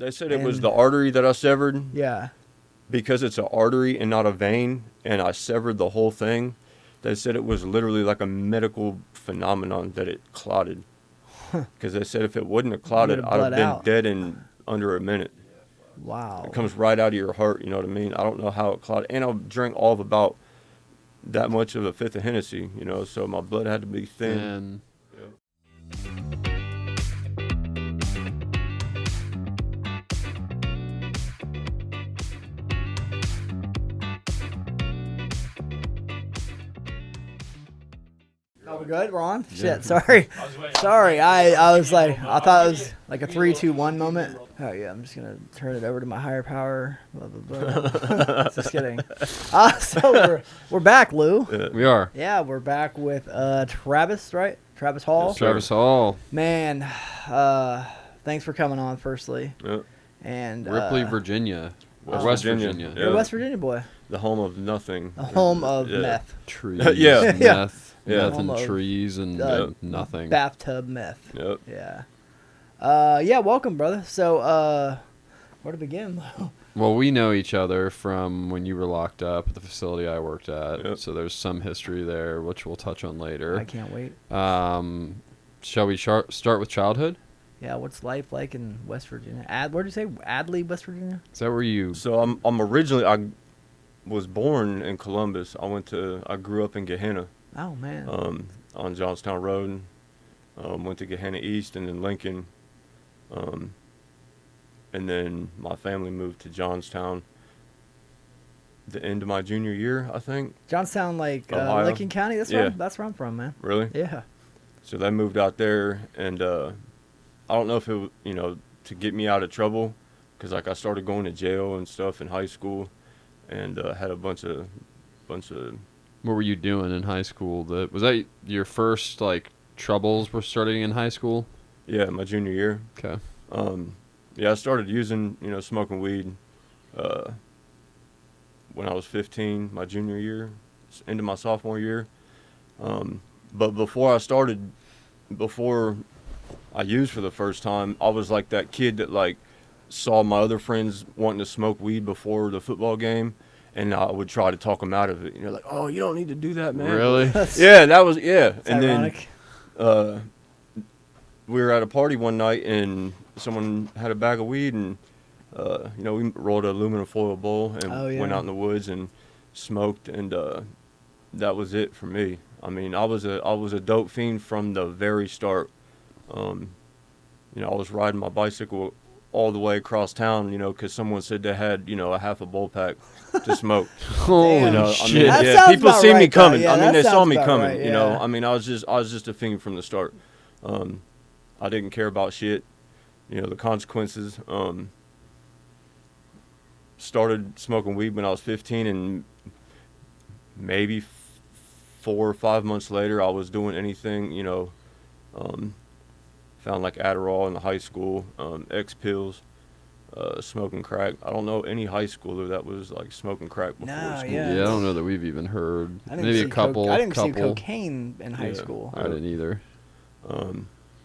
They said it was the artery that I severed. Yeah. Because it's an artery and not a vein, and I severed the whole thing. They said it was literally like a medical phenomenon that it clotted. Because they said if it wouldn't have clotted, I'd have been dead in under a minute. Wow. It comes right out of your heart, you know what I mean? I don't know how it clotted. And I drank all of about that much of a fifth of Hennessy, you know, so my blood had to be thin. Oh, we're good? We're on? Yeah. Shit, sorry. Sorry, I was like, I thought it was like a 3, 2, 1 moment. Oh, yeah, I'm just going to turn it over to my higher power. Blah, blah, blah. Just kidding. So we're back, Lou. We are. Yeah, we're back with Travis, right? Travis Hall. Yes, Travis Hall. Man, thanks for coming on, firstly. Yep. And Ripley, Virginia. West Virginia. Yeah. You're a West Virginia boy. The home of nothing. The home of meth. Trees. Yeah. Meth. Yeah. Meth and trees and nothing. Bathtub meth. Yep. Yeah. Yeah, welcome, brother. So, where to begin? Well, we know each other from when you were locked up at the facility I worked at. Yep. So there's some history there, which we'll touch on later. I can't wait. Shall we start with childhood? Yeah, what's life like in West Virginia? Where'd you say? Adley, West Virginia? Is that where you... So I'm originally, I was born in Columbus. I grew up in Gehenna. Oh, man. On Johnstown Road. Went to Gehenna East and then Lincoln. And then my family moved to Johnstown the end of my junior year, I think. Johnstown, like Ohio. Lincoln County? That's where I'm from, man. Really? Yeah. So they moved out there, and I don't know if it was, you know, to get me out of trouble, because like I started going to jail and stuff in high school, and had a bunch of. What were you doing in high school? Was that your first like troubles were starting in high school? Yeah, my junior year. Okay. Yeah, I started using, you know, smoking weed when I was 15, my junior year, into my sophomore year. But before I used for the first time, I was like that kid that like saw my other friends wanting to smoke weed before the football game, and I would try to talk them out of it. You know, like, oh, you don't need to do that, man. Really? Yeah, that was, yeah. And ironic. Then we were at a party one night, and someone had a bag of weed, and you know, we rolled an aluminum foil bowl and went out in the woods and smoked, and that was it for me. I mean, I was a dope fiend from the very start. You know, I was riding my bicycle all the way across town, you know, because someone said they had, you know, a half a bowl pack to smoke. Holy you know, shit! I mean, That sounds people about see me right, coming. though. Yeah, I mean, that they saw sounds me about coming. right, You know, yeah. I mean, I was just a fiend from the start. I didn't care about shit. You know, the consequences. Started smoking weed when I was 15, and maybe 4 or 5 months later, I was doing anything. You know, found like Adderall in the high school, X pills, smoking crack. I don't know any high schooler that was like smoking crack before school. Yeah, I don't know that we've even heard. I didn't Maybe see a couple. I didn't see cocaine in high Yeah. school. I didn't either.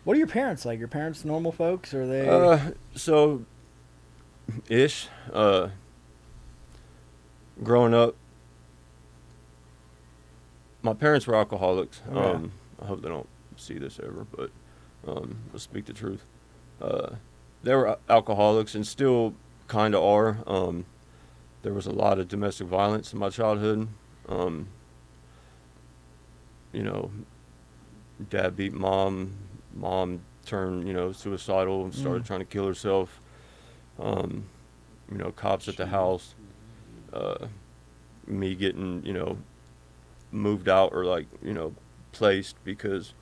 What are your parents like? Your parents normal folks, or are they? So, ish. Growing up, my parents were alcoholics. Yeah. I hope they don't see this ever, but I'll speak the truth. They were alcoholics and still kind of are. There was a lot of domestic violence in my childhood. You know, dad beat mom. Mom turned, you know, suicidal and started trying to kill herself. You know, cops at the house. Me getting, you know, moved out or like, you know, placed because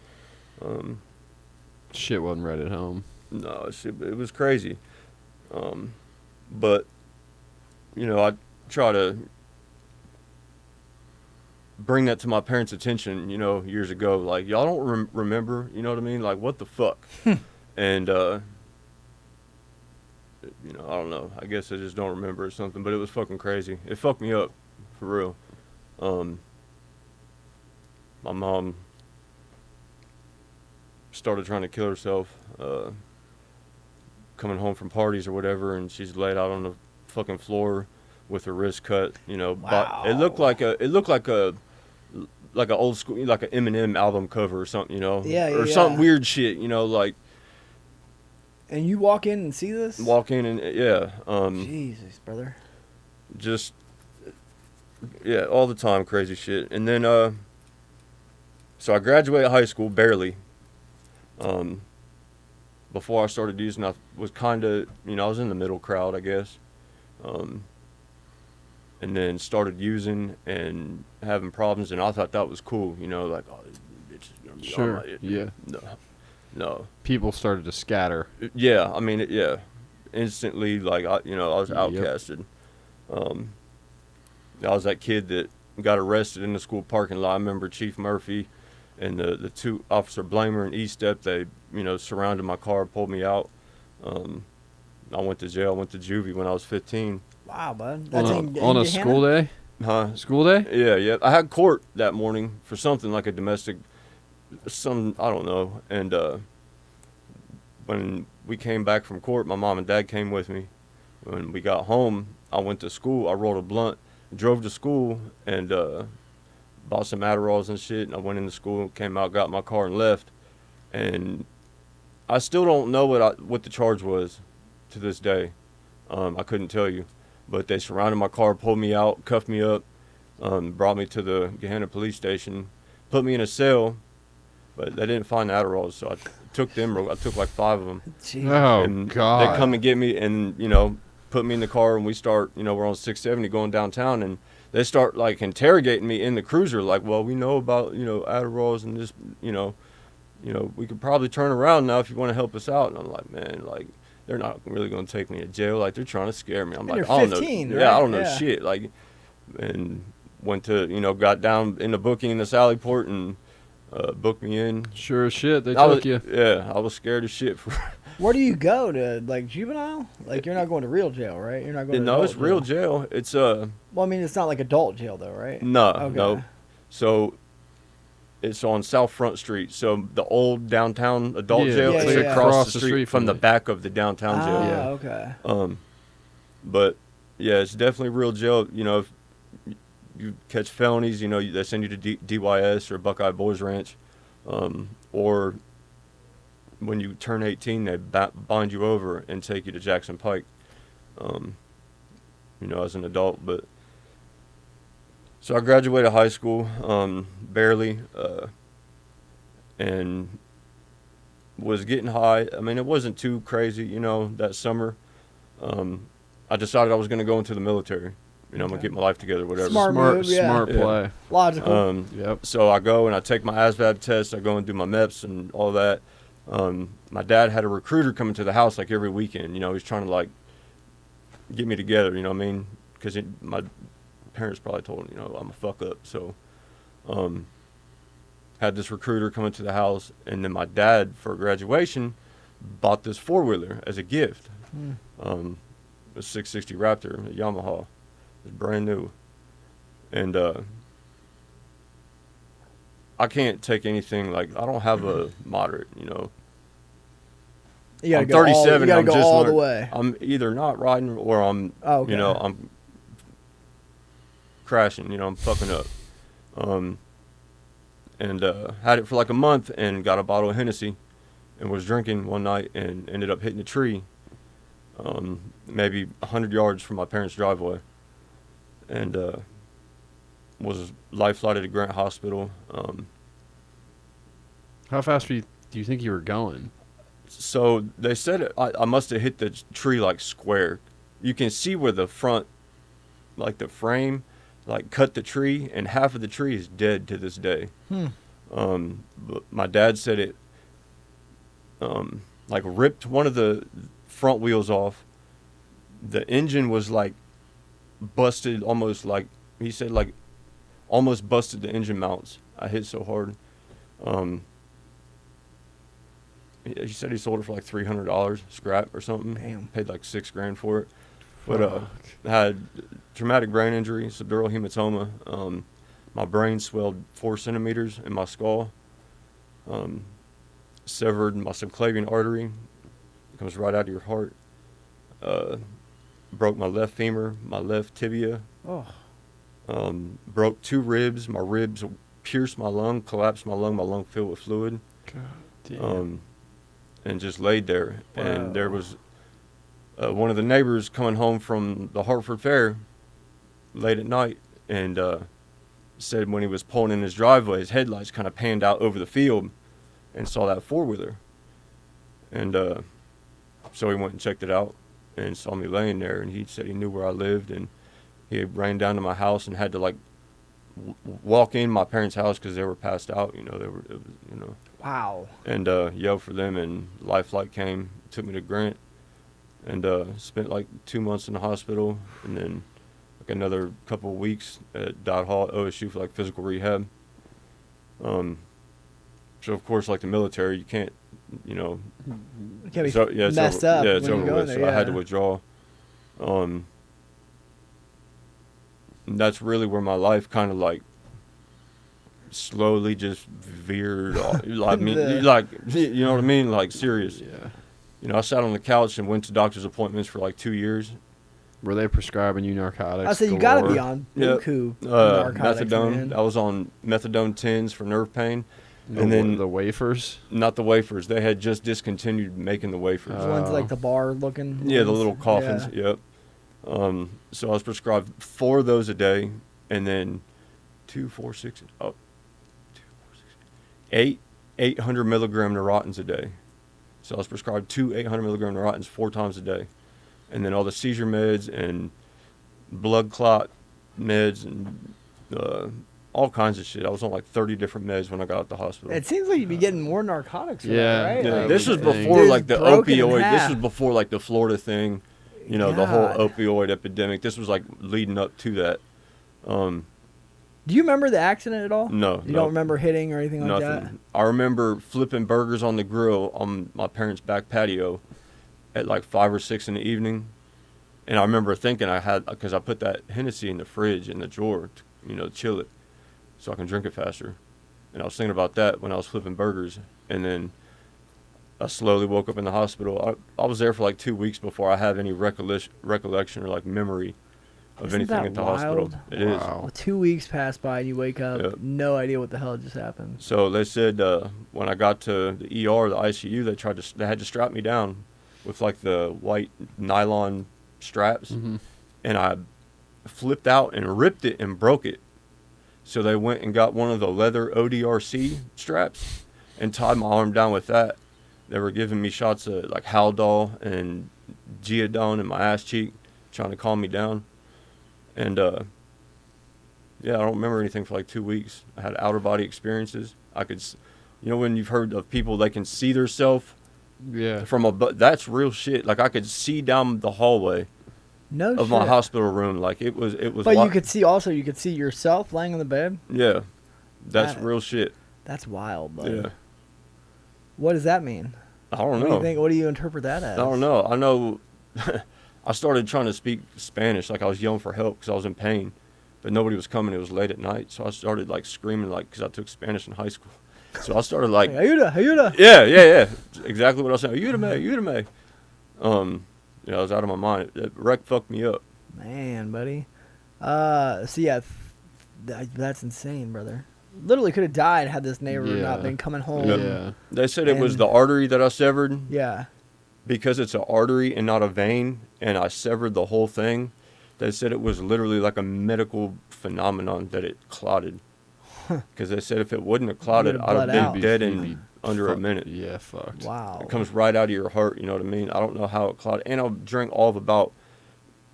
Shit wasn't right at home. no, it was crazy. But you know, I try to bring that to my parents' attention, you know, years ago. Like, y'all don't remember, you know what I mean? Like, what the fuck? And you know, I don't know. I guess I just don't remember or something. But it was fucking crazy. It fucked me up, for real. My mom started trying to kill herself. coming home from parties or whatever, and she's laid out on the fucking floor with her wrist cut. You know, Wow. but it looked like a old school, like an Eminem album cover or something. You know, or something weird shit. You know, like. And you walk in and see this? Walk in and Jesus, brother. Just all the time, crazy shit. And then so I graduated high school barely. Before I started using, I was kind of, I was in the middle crowd, I guess. And then started using and having problems, and I thought that was cool, like, oh, this bitch is gonna be sure, all right. yeah. No. People started to scatter. Yeah, I mean, instantly, like, I was outcasted. I was that kid that got arrested in the school parking lot. I remember Chief Murphy and the two, Officer Blamer and E-Step, they, surrounded my car, pulled me out. I went to jail, went to juvie when I was 15. Wow, bud. That's on a school day? Huh? School day? Yeah. I had court that morning for something like a domestic, I don't know. And when we came back from court, my mom and dad came with me. When we got home, I went to school. I rolled a blunt, drove to school, and bought some Adderalls and shit. And I went into school, came out, got my car, and left. And I still don't know what the charge was to this day. I couldn't tell you. But they surrounded my car, pulled me out, cuffed me up, brought me to the Gahanna police station, put me in a cell, but they didn't find the Adderalls, so I took them. I took like 5 of them. Jeez. Oh, and God. They come and get me and, put me in the car, and we start, we're on 670 going downtown, and they start, like, interrogating me in the cruiser, like, well, we know about, Adderalls and this, we could probably turn around now if you want to help us out. And I'm like, man, like, they're not really going to take me to jail. Like, they're trying to scare me. I'm and like, you're I don't 15, know. right? Yeah, I don't know shit. Like, and went to, got down in the booking in the Sallyport and booked me in. Sure as shit, they took you. Yeah, I was scared as shit. Where do you go to, like, juvenile? Like, you're not going to real jail, right? You're not going to No, it's real jail. It's Well, I mean, it's not like adult jail, though, right? No. So it's on South Front Street. So the old downtown adult jail is across the street from the back of the downtown jail. Okay. But yeah, it's definitely real jail. If you catch felonies, they send you to DYS or Buckeye Boys Ranch, or when you turn 18, they bind you over and take you to Jackson Pike, as an adult. But so I graduated high school, barely, and was getting high. I mean, it wasn't too crazy, that summer. I decided I was going to go into the military. I'm going to get my life together, whatever. Smart play. Logical. Yep. So I go and I take my ASVAB test. I go and do my MEPS and all that. My dad had a recruiter coming to the house like every weekend. He's trying to like get me together. You know what I mean? Because my parents probably told him, I'm a fuck up. So, had this recruiter coming to the house, and then my dad for graduation bought this 4-wheeler as a gift. A 660 Raptor, a Yamaha. It's brand new, and I can't take anything, like, I don't have a moderate, You gotta I'm go 37. I'm just all learned, the way. I'm either not riding or I'm, I'm crashing. I'm fucking up. And had it for like a month and got a bottle of Hennessy and was drinking one night and ended up hitting a tree, maybe 100 yards from my parents' driveway, and was life flighted to Grant Hospital. How fast do you think you were going? So they said I must have hit the tree like square. You can see where the front, like the frame, like cut the tree, and half of the tree is dead to this day. But my dad said it like ripped one of the front wheels off. The engine was like busted, almost like he said, like almost busted the engine mounts. I hit so hard. He said he sold it for like $300 scrap or something. Damn. Paid like $6,000 for it. But had traumatic brain injury, subdural hematoma. My brain swelled 4 centimeters in my skull. Severed my subclavian artery It comes right out of your heart. Broke my left femur, my left tibia. Oh. Broke 2 ribs. My ribs pierced my lung, collapsed my lung filled with fluid. God damn. And just laid there. Wow. And there was one of the neighbors coming home from the Hartford Fair late at night, and said when he was pulling in his driveway, his headlights kind of panned out over the field and saw that 4-wheeler. And so he went and checked it out and saw me laying there, and he said he knew where I lived, and he ran down to my house and had to like walk in my parents' house because they were passed out, Wow. and yelled for them, and Life Flight came, took me to Grant, and spent like 2 months in the hospital, and then like another couple of weeks at Dot Hall at OSU for like physical rehab. So of course, like the military, you can't, You can't be it's messed over, up. yeah, it's when over you go with. in So there, I had to withdraw. And that's really where my life kind of like slowly just veered off. I mean, like, you know what I mean? Like, serious. Yeah. I sat on the couch and went to doctor's appointments for like 2 years. Were they prescribing you narcotics? I said you got to be on buku narcotics, methadone. man. I was on methadone 10s for nerve pain. And then the wafers? Not the wafers. They had just discontinued making the wafers. The ones like the bar looking. Yeah, the ones? little coffins. Yeah. Yep. So I was prescribed 4 of those a day, and then 8 800 milligram Neurotins a day. So I was prescribed 2 800 milligram Neurotins 4 times a day, and then all the seizure meds and blood clot meds and all kinds of shit. I was on like 30 different meds when I got out the hospital. It seems like you'd be getting more narcotics. For Yeah, that, right? Yeah, Like, this was Dude's before like the broken in opioid. This half. was before like the Florida thing, the whole God. opioid epidemic. This was like leading up to that. Do you remember the accident at all? No, You don't remember hitting or anything like that? nothing. I remember flipping burgers on the grill on my parents' back patio at like 5 or 6 in the evening, and I remember thinking because I put that Hennessy in the fridge in the drawer, to chill it, so I can drink it faster. And I was thinking about that when I was flipping burgers, and then I slowly woke up in the hospital. I was there for like 2 weeks before I have any recollection or like memory of Isn't anything that at the wild? hospital. It is. Wow. Well, 2 weeks pass by and you wake up, Yep. no idea what the hell just happened. So they said when I got to the ER, the ICU, they had to strap me down with like the white nylon straps, and I flipped out and ripped it and broke it. So they went and got one of the leather ODRC straps and tied my arm down with that. They were giving me shots of like Haldol and Geodone in my ass cheek, trying to calm me down. And I don't remember anything for like 2 weeks. I had outer body experiences. I could, when you've heard of people they can see themselves from that's real shit. Like I could see down the hallway of my hospital room. Like it was. But you could see yourself laying in the bed. Yeah, that's real shit. That's wild, though. Yeah. What does that mean? I don't What know. do you think? What do you interpret that as? I don't know. I know. I started trying to speak Spanish, like I was yelling for help because I was in pain, but nobody was coming. It was late at night, so I started like screaming, like because I took Spanish in high school. So I started like, Ayuda, ayuda. Yeah, exactly what I was saying. Ayúdame. I was out of my mind. That wreck fucked me up. Man, buddy. So yeah, that's insane, brother. Literally could have died had this neighbor not been coming home. Yeah. They said it was the artery that I severed. Yeah. Because it's an artery and not a vein, and I severed the whole thing. They said it was literally like a medical phenomenon that it clotted. Because they said if it wouldn't have clotted, I'd have been dead in under a minute. Yeah, fucked. Wow. It comes right out of your heart, you know what I mean? I don't know how it clotted. And I drank all of about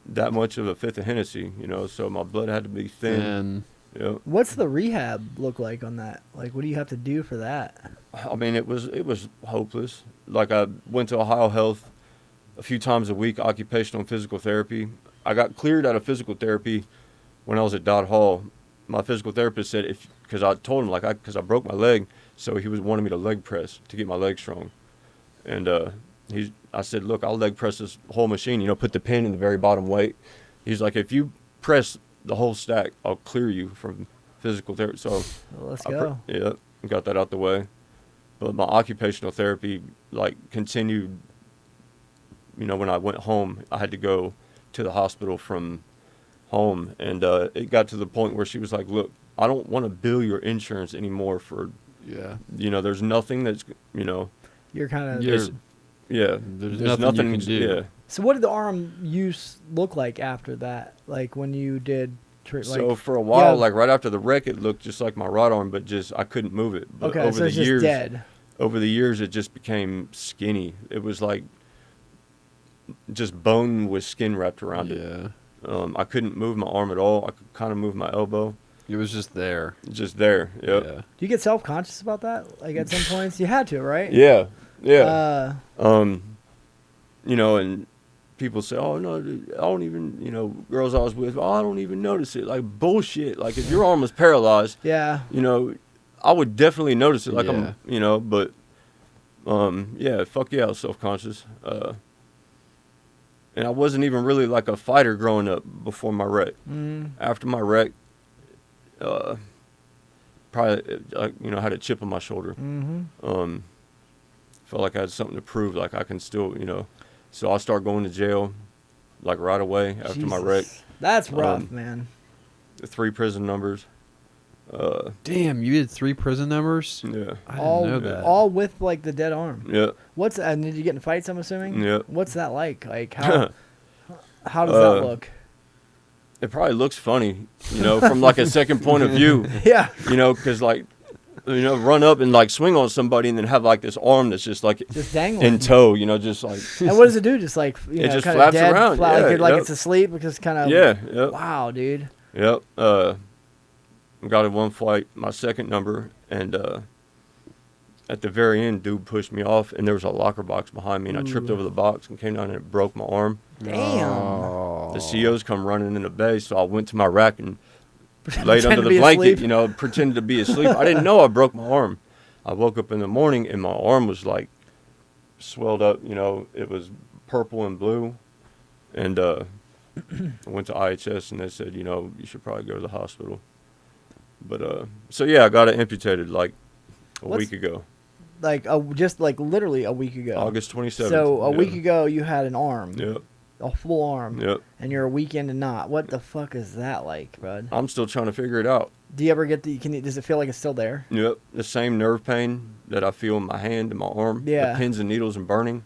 that much of a fifth of Hennessy, so my blood had to be thin. Yeah. What's the rehab look like on that? Like, what do you have to do for that? I mean, it was hopeless. Like, I went to Ohio Health a few times a week, occupational and physical therapy. I got cleared out of physical therapy when I was at Dot Hall. My physical therapist said, because I told him, because I broke my leg, so he was wanting me to leg press to get my leg strong. And I said, look, I'll leg press this whole machine, put the pin in the very bottom weight. He's like, if you press the whole stack, I'll clear you from physical therapy. So let's go. Got that out the way. But my occupational therapy continued when I went home, I had to go to the hospital from home, and it got to the point where she was like, look, I don't want to bill your insurance anymore for, there's nothing that's, You're kind of... there's nothing you can do. Yeah. So what did the arm use look like after that? Like when you did... So for a while, like right after the wreck, it looked just like my right arm, but just I couldn't move it. But okay, so it's just dead. Over the years, it just became skinny. It was like just bone with skin wrapped around it. I couldn't move my arm at all. I could kind of move my elbow. It was just there. Just there, yep. Do you get self-conscious about that? Like at some points? You had to, right? Yeah. And people say, oh, no, I don't even, girls I was with, oh, I don't even notice it. Like, bullshit. Like, if your arm was paralyzed, I would definitely notice it. Like, but, fuck yeah, I was self-conscious. And I wasn't even really like a fighter growing up before my wreck. After my wreck, probably, I had a chip on my shoulder. Felt like I had something to prove, like I can still, So I started going to jail, like right away after my wreck. That's rough, man. 3 prison numbers. Damn, you had 3 prison numbers? Yeah. I didn't know that. All with like the dead arm. Yeah. What's and did you get in fights? I'm assuming. Yeah. What's that like? Like how does that look? It probably looks funny, from like a second point of view. Yeah. Because like. Run up and like swing on somebody and then have like this arm that's just like dangling in tow, just like. And what does it do? Just like it just kind flaps of dead, around, like it's asleep because kind of. Yeah. Yep. Wow, dude. Yep. Got in one fight, my second number, and at the very end, dude pushed me off, and there was a locker box behind me, and I tripped over the box and came down and it broke my arm. Damn. Oh. The COs come running in the bay, so I went to my rack and. Laid under the blanket, pretended to be asleep. I didn't know I broke my arm. I woke up in the morning and my arm was like swelled up. It was purple and blue. And I went to IHS and they said, you should probably go to the hospital. But I got it amputated like a week ago. Like just like literally a week ago. August 27th. So a week ago you had an arm. Yep. A full arm. Yep. And you're a weekend and not. What the fuck is that like, bud? I'm still trying to figure it out. Do you ever get does it feel like it's still there? Yep. The same nerve pain that I feel in my hand and my arm. Yeah. The pins and needles and burning.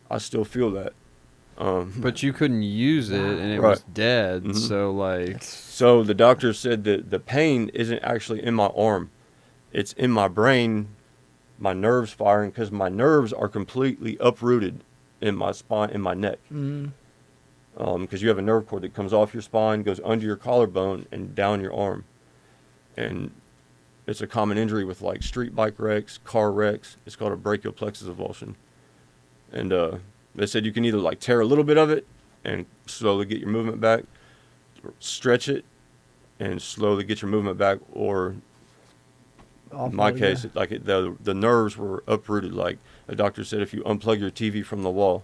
I still feel that. But you couldn't use it and it was dead. Mm-hmm. So like. So the doctor said that the pain isn't actually in my arm. It's in my brain, my nerves firing, because my nerves are completely uprooted in my spine, in my neck. Because you have a nerve cord that comes off your spine, goes under your collarbone, and down your arm. And it's a common injury with like street bike wrecks, car wrecks. It's called a brachial plexus avulsion. And they said you can either like tear a little bit of it and slowly get your movement back, or stretch it and slowly get your movement back, or in my case, the nerves were uprooted. Like the doctor said, if you unplug your TV from the wall,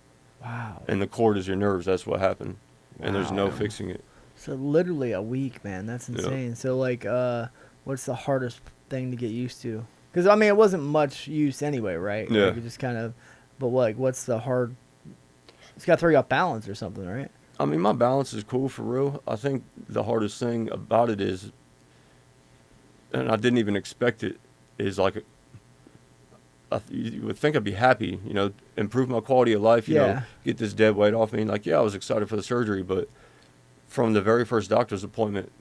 and the cord is your nerves, that's what happened, and there's no fixing it. So literally a week, man. That's insane. Yep. So like, what's the hardest thing to get used to? Because I mean, it wasn't much use anyway, right? Yeah. Like, you just kind of, but like, what's the hard? It's got to throw you off balance or something, right? I mean, my balance is cool for real. I think the hardest thing about it is, and I didn't even expect it, is like, you would think I'd be happy, improve my quality of life, get this dead weight off me. Like, I was excited for the surgery, but from the very first doctor's appointment,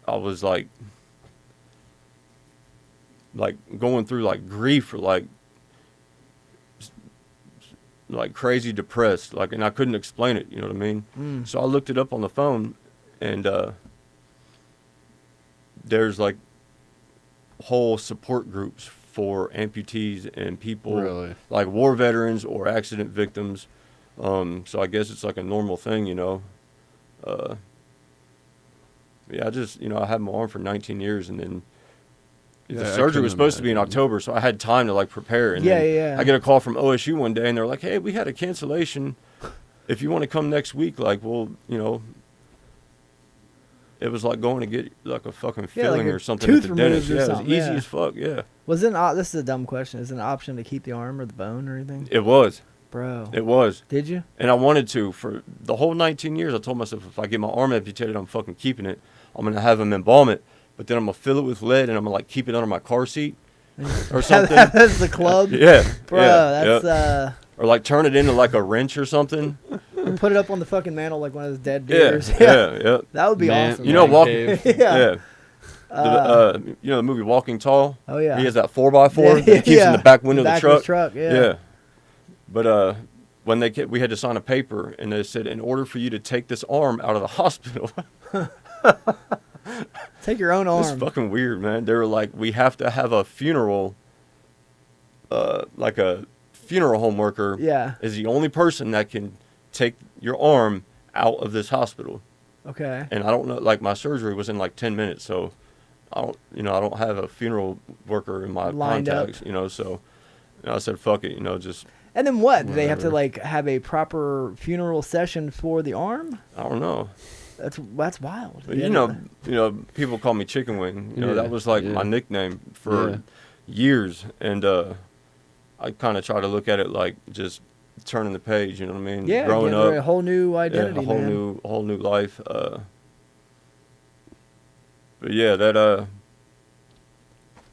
I was like going through like grief, or like crazy depressed, and I couldn't explain it, you know what I mean? So I looked it up on the phone, and there's like whole support groups for amputees and people like war veterans or accident victims. So I guess it's like a normal thing, I just, I had my arm for 19 years, and then the surgery was supposed to be in October, so I had time to like prepare. And then I get a call from OSU one day, and they're like, "Hey, we had a cancellation. If you want to come next week, like, well, it was like going to get like a fucking filling or something at the dentist. Yeah, it was easy as fuck. Yeah. Was it? This is a dumb question. Is it an option to keep the arm or the bone or anything? It was. Bro. It was. Did you? And I wanted to. For the whole 19 years, I told myself, if I get my arm amputated, I'm fucking keeping it. I'm going to have them embalm it. But then I'm going to fill it with lead, and I'm going to, like, keep it under my car seat or something. That's the club? Yeah. Bro, yeah, that's... Or, like, turn it into, like, a wrench or something. Or put it up on the fucking mantle like one of those dead Yeah, deers. yeah. That would be awesome. You know, Walking. Yeah. You know the movie Walking Tall? Oh, yeah. He has that 4x4 that he keeps in the back window of the truck. Yeah. But when we had to sign a paper, and they said, in order for you to take this arm out of the hospital. Take your own arm. It's fucking weird, man. They were like, we have to have a funeral, like a funeral home worker is the only person that can take your arm out of this hospital. Okay. And I don't know, like, my surgery was in like 10 minutes, so I don't have a funeral worker in my Lined contacts, up. So I said, fuck it, just. And then what? Do they have to, whatever. like, have a proper funeral session for the arm? I don't know. That's wild. But, you know, people call me Chicken Wing. That was like my nickname for years. And I kind of try to look at it like just turning the page, you know what I mean? Yeah, growing up, a whole new identity, a whole new life. But yeah, that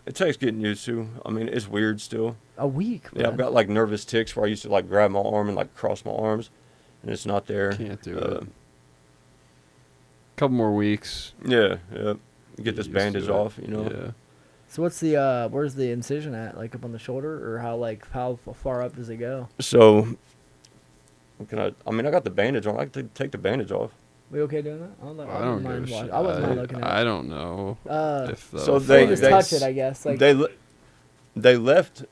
it takes getting used to. I mean, it's weird still. A week. Yeah, I've got like nervous tics where I used to like grab my arm and like cross my arms, and it's not there. Can't do it. Couple more weeks. Yeah. Get this bandage off, Yeah. So what's the where's the incision at? Like up on the shoulder, or how far up does it go? So, I got the bandage on. I can take the bandage off. We okay doing that? I don't give a shit. I wasn't mind looking at it. I don't know. So they just touch it, I guess. Like they left.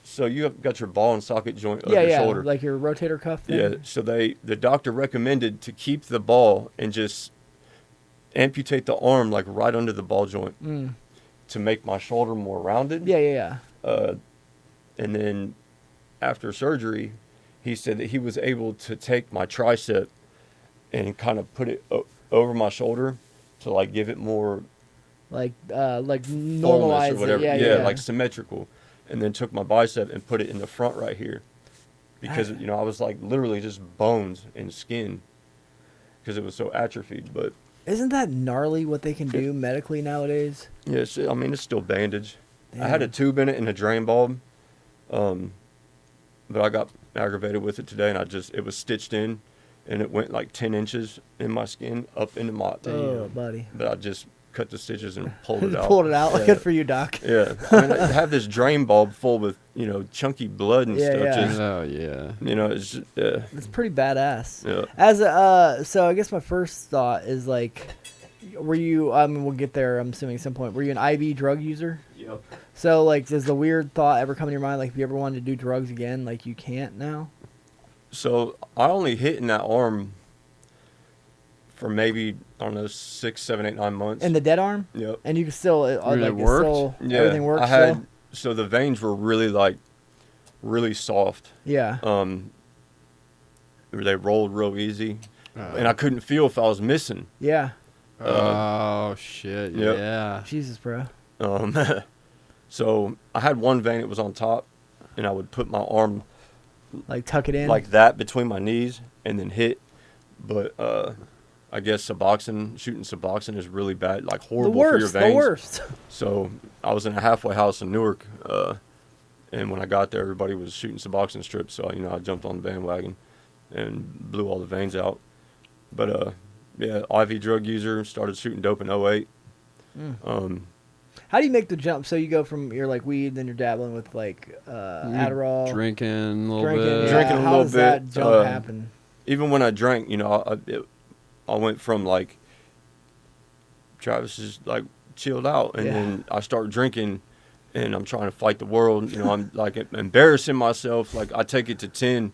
So you have got your ball and socket joint of your shoulder, like your rotator cuff thing. Yeah. So the doctor recommended to keep the ball and just amputate the arm like right under the ball joint to make my shoulder more rounded. Yeah. And then after surgery, he said that he was able to take my tricep and kind of put it over my shoulder to like give it more like normalize or whatever. it. Yeah, like symmetrical. And then took my bicep and put it in the front right here because I was like literally just bones and skin because it was so atrophied. But isn't that gnarly what they can do medically nowadays? Yes, it's still bandage. Damn. I had a tube in it and a drain bulb, but I got aggravated with it today, and it was stitched in, and it went like 10 inches in my skin up into my. Oh, buddy! But I just cut the stitches and pulled it out. Pulled it out. Yeah. Good for you, doc. Yeah, I have this drain bulb full with chunky blood and stuff. Yeah. Just, Oh yeah. It's just, It's pretty badass. Yeah. So I guess my first thought is like, were you? I mean, we'll get there. I'm assuming at some point. Were you an IV drug user? Yep. So like, does the weird thought ever come to your mind? Like, if you ever wanted to do drugs again, like you can't now? So I only hit in that arm for maybe, I don't know, 6, 7, 8, 9 months. In the dead arm? Yep. And you can still, it worked? Everything worked So the veins were really soft. Yeah. They rolled real easy. And I couldn't feel if I was missing. Yeah. Oh, shit. Yep. Yeah. Jesus, bro. So I had one vein that was on top, and I would put my arm like tuck it in like that between my knees and then hit. But I guess shooting Suboxone is really bad, like horrible for your veins. The worst. So I was in a halfway house in Newark, and when I got there, everybody was shooting Suboxone strips. So I jumped on the bandwagon and blew all the veins out. But IV drug user, started shooting dope in 08. How do you make the jump? So you go from you're like weed, then you're dabbling with like Adderall, drinking a little drinking, bit. Yeah. Drinking a How little does bit. that jump happen? Even when I drank, I went from like Travis is like chilled out, and then I start drinking, and I'm trying to fight the world. I'm like embarrassing myself. Like I take it to 10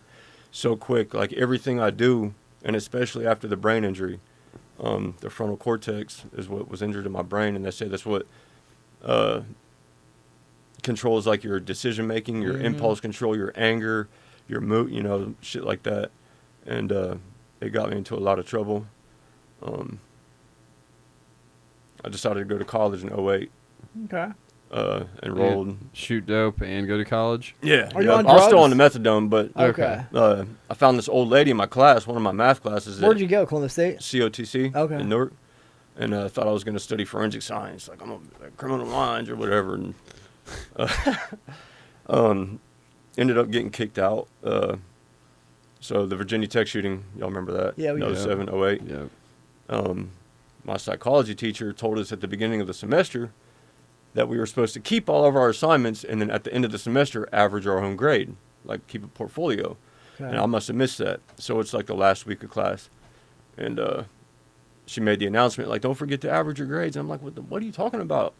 so quick. Like everything I do, and especially after the brain injury, the frontal cortex is what was injured in my brain, and they say that's what controls like your decision making, your impulse control, your anger, your mood, shit like that. And it got me into a lot of trouble. I decided to go to college in 08. Okay. enrolled. Shoot dope and go to college? Yeah. Are you on I was still on drugs? the methadone, but Okay. I found this old lady in my class, one of my math classes. Where'd you go? Columbus State? COTC Okay. in Newark. And I thought I was going to study forensic science, like I'm a criminal minds or whatever. And ended up getting kicked out. So the Virginia Tech shooting, y'all remember that? Yeah, we do. 07, 08. Yeah. My psychology teacher told us at the beginning of the semester that we were supposed to keep all of our assignments and then at the end of the semester average our own grade, like keep a portfolio. Okay. And I must have missed that. So it's like the last week of class. And she made the announcement, like, don't forget to average your grades. And I'm like, what are you talking about?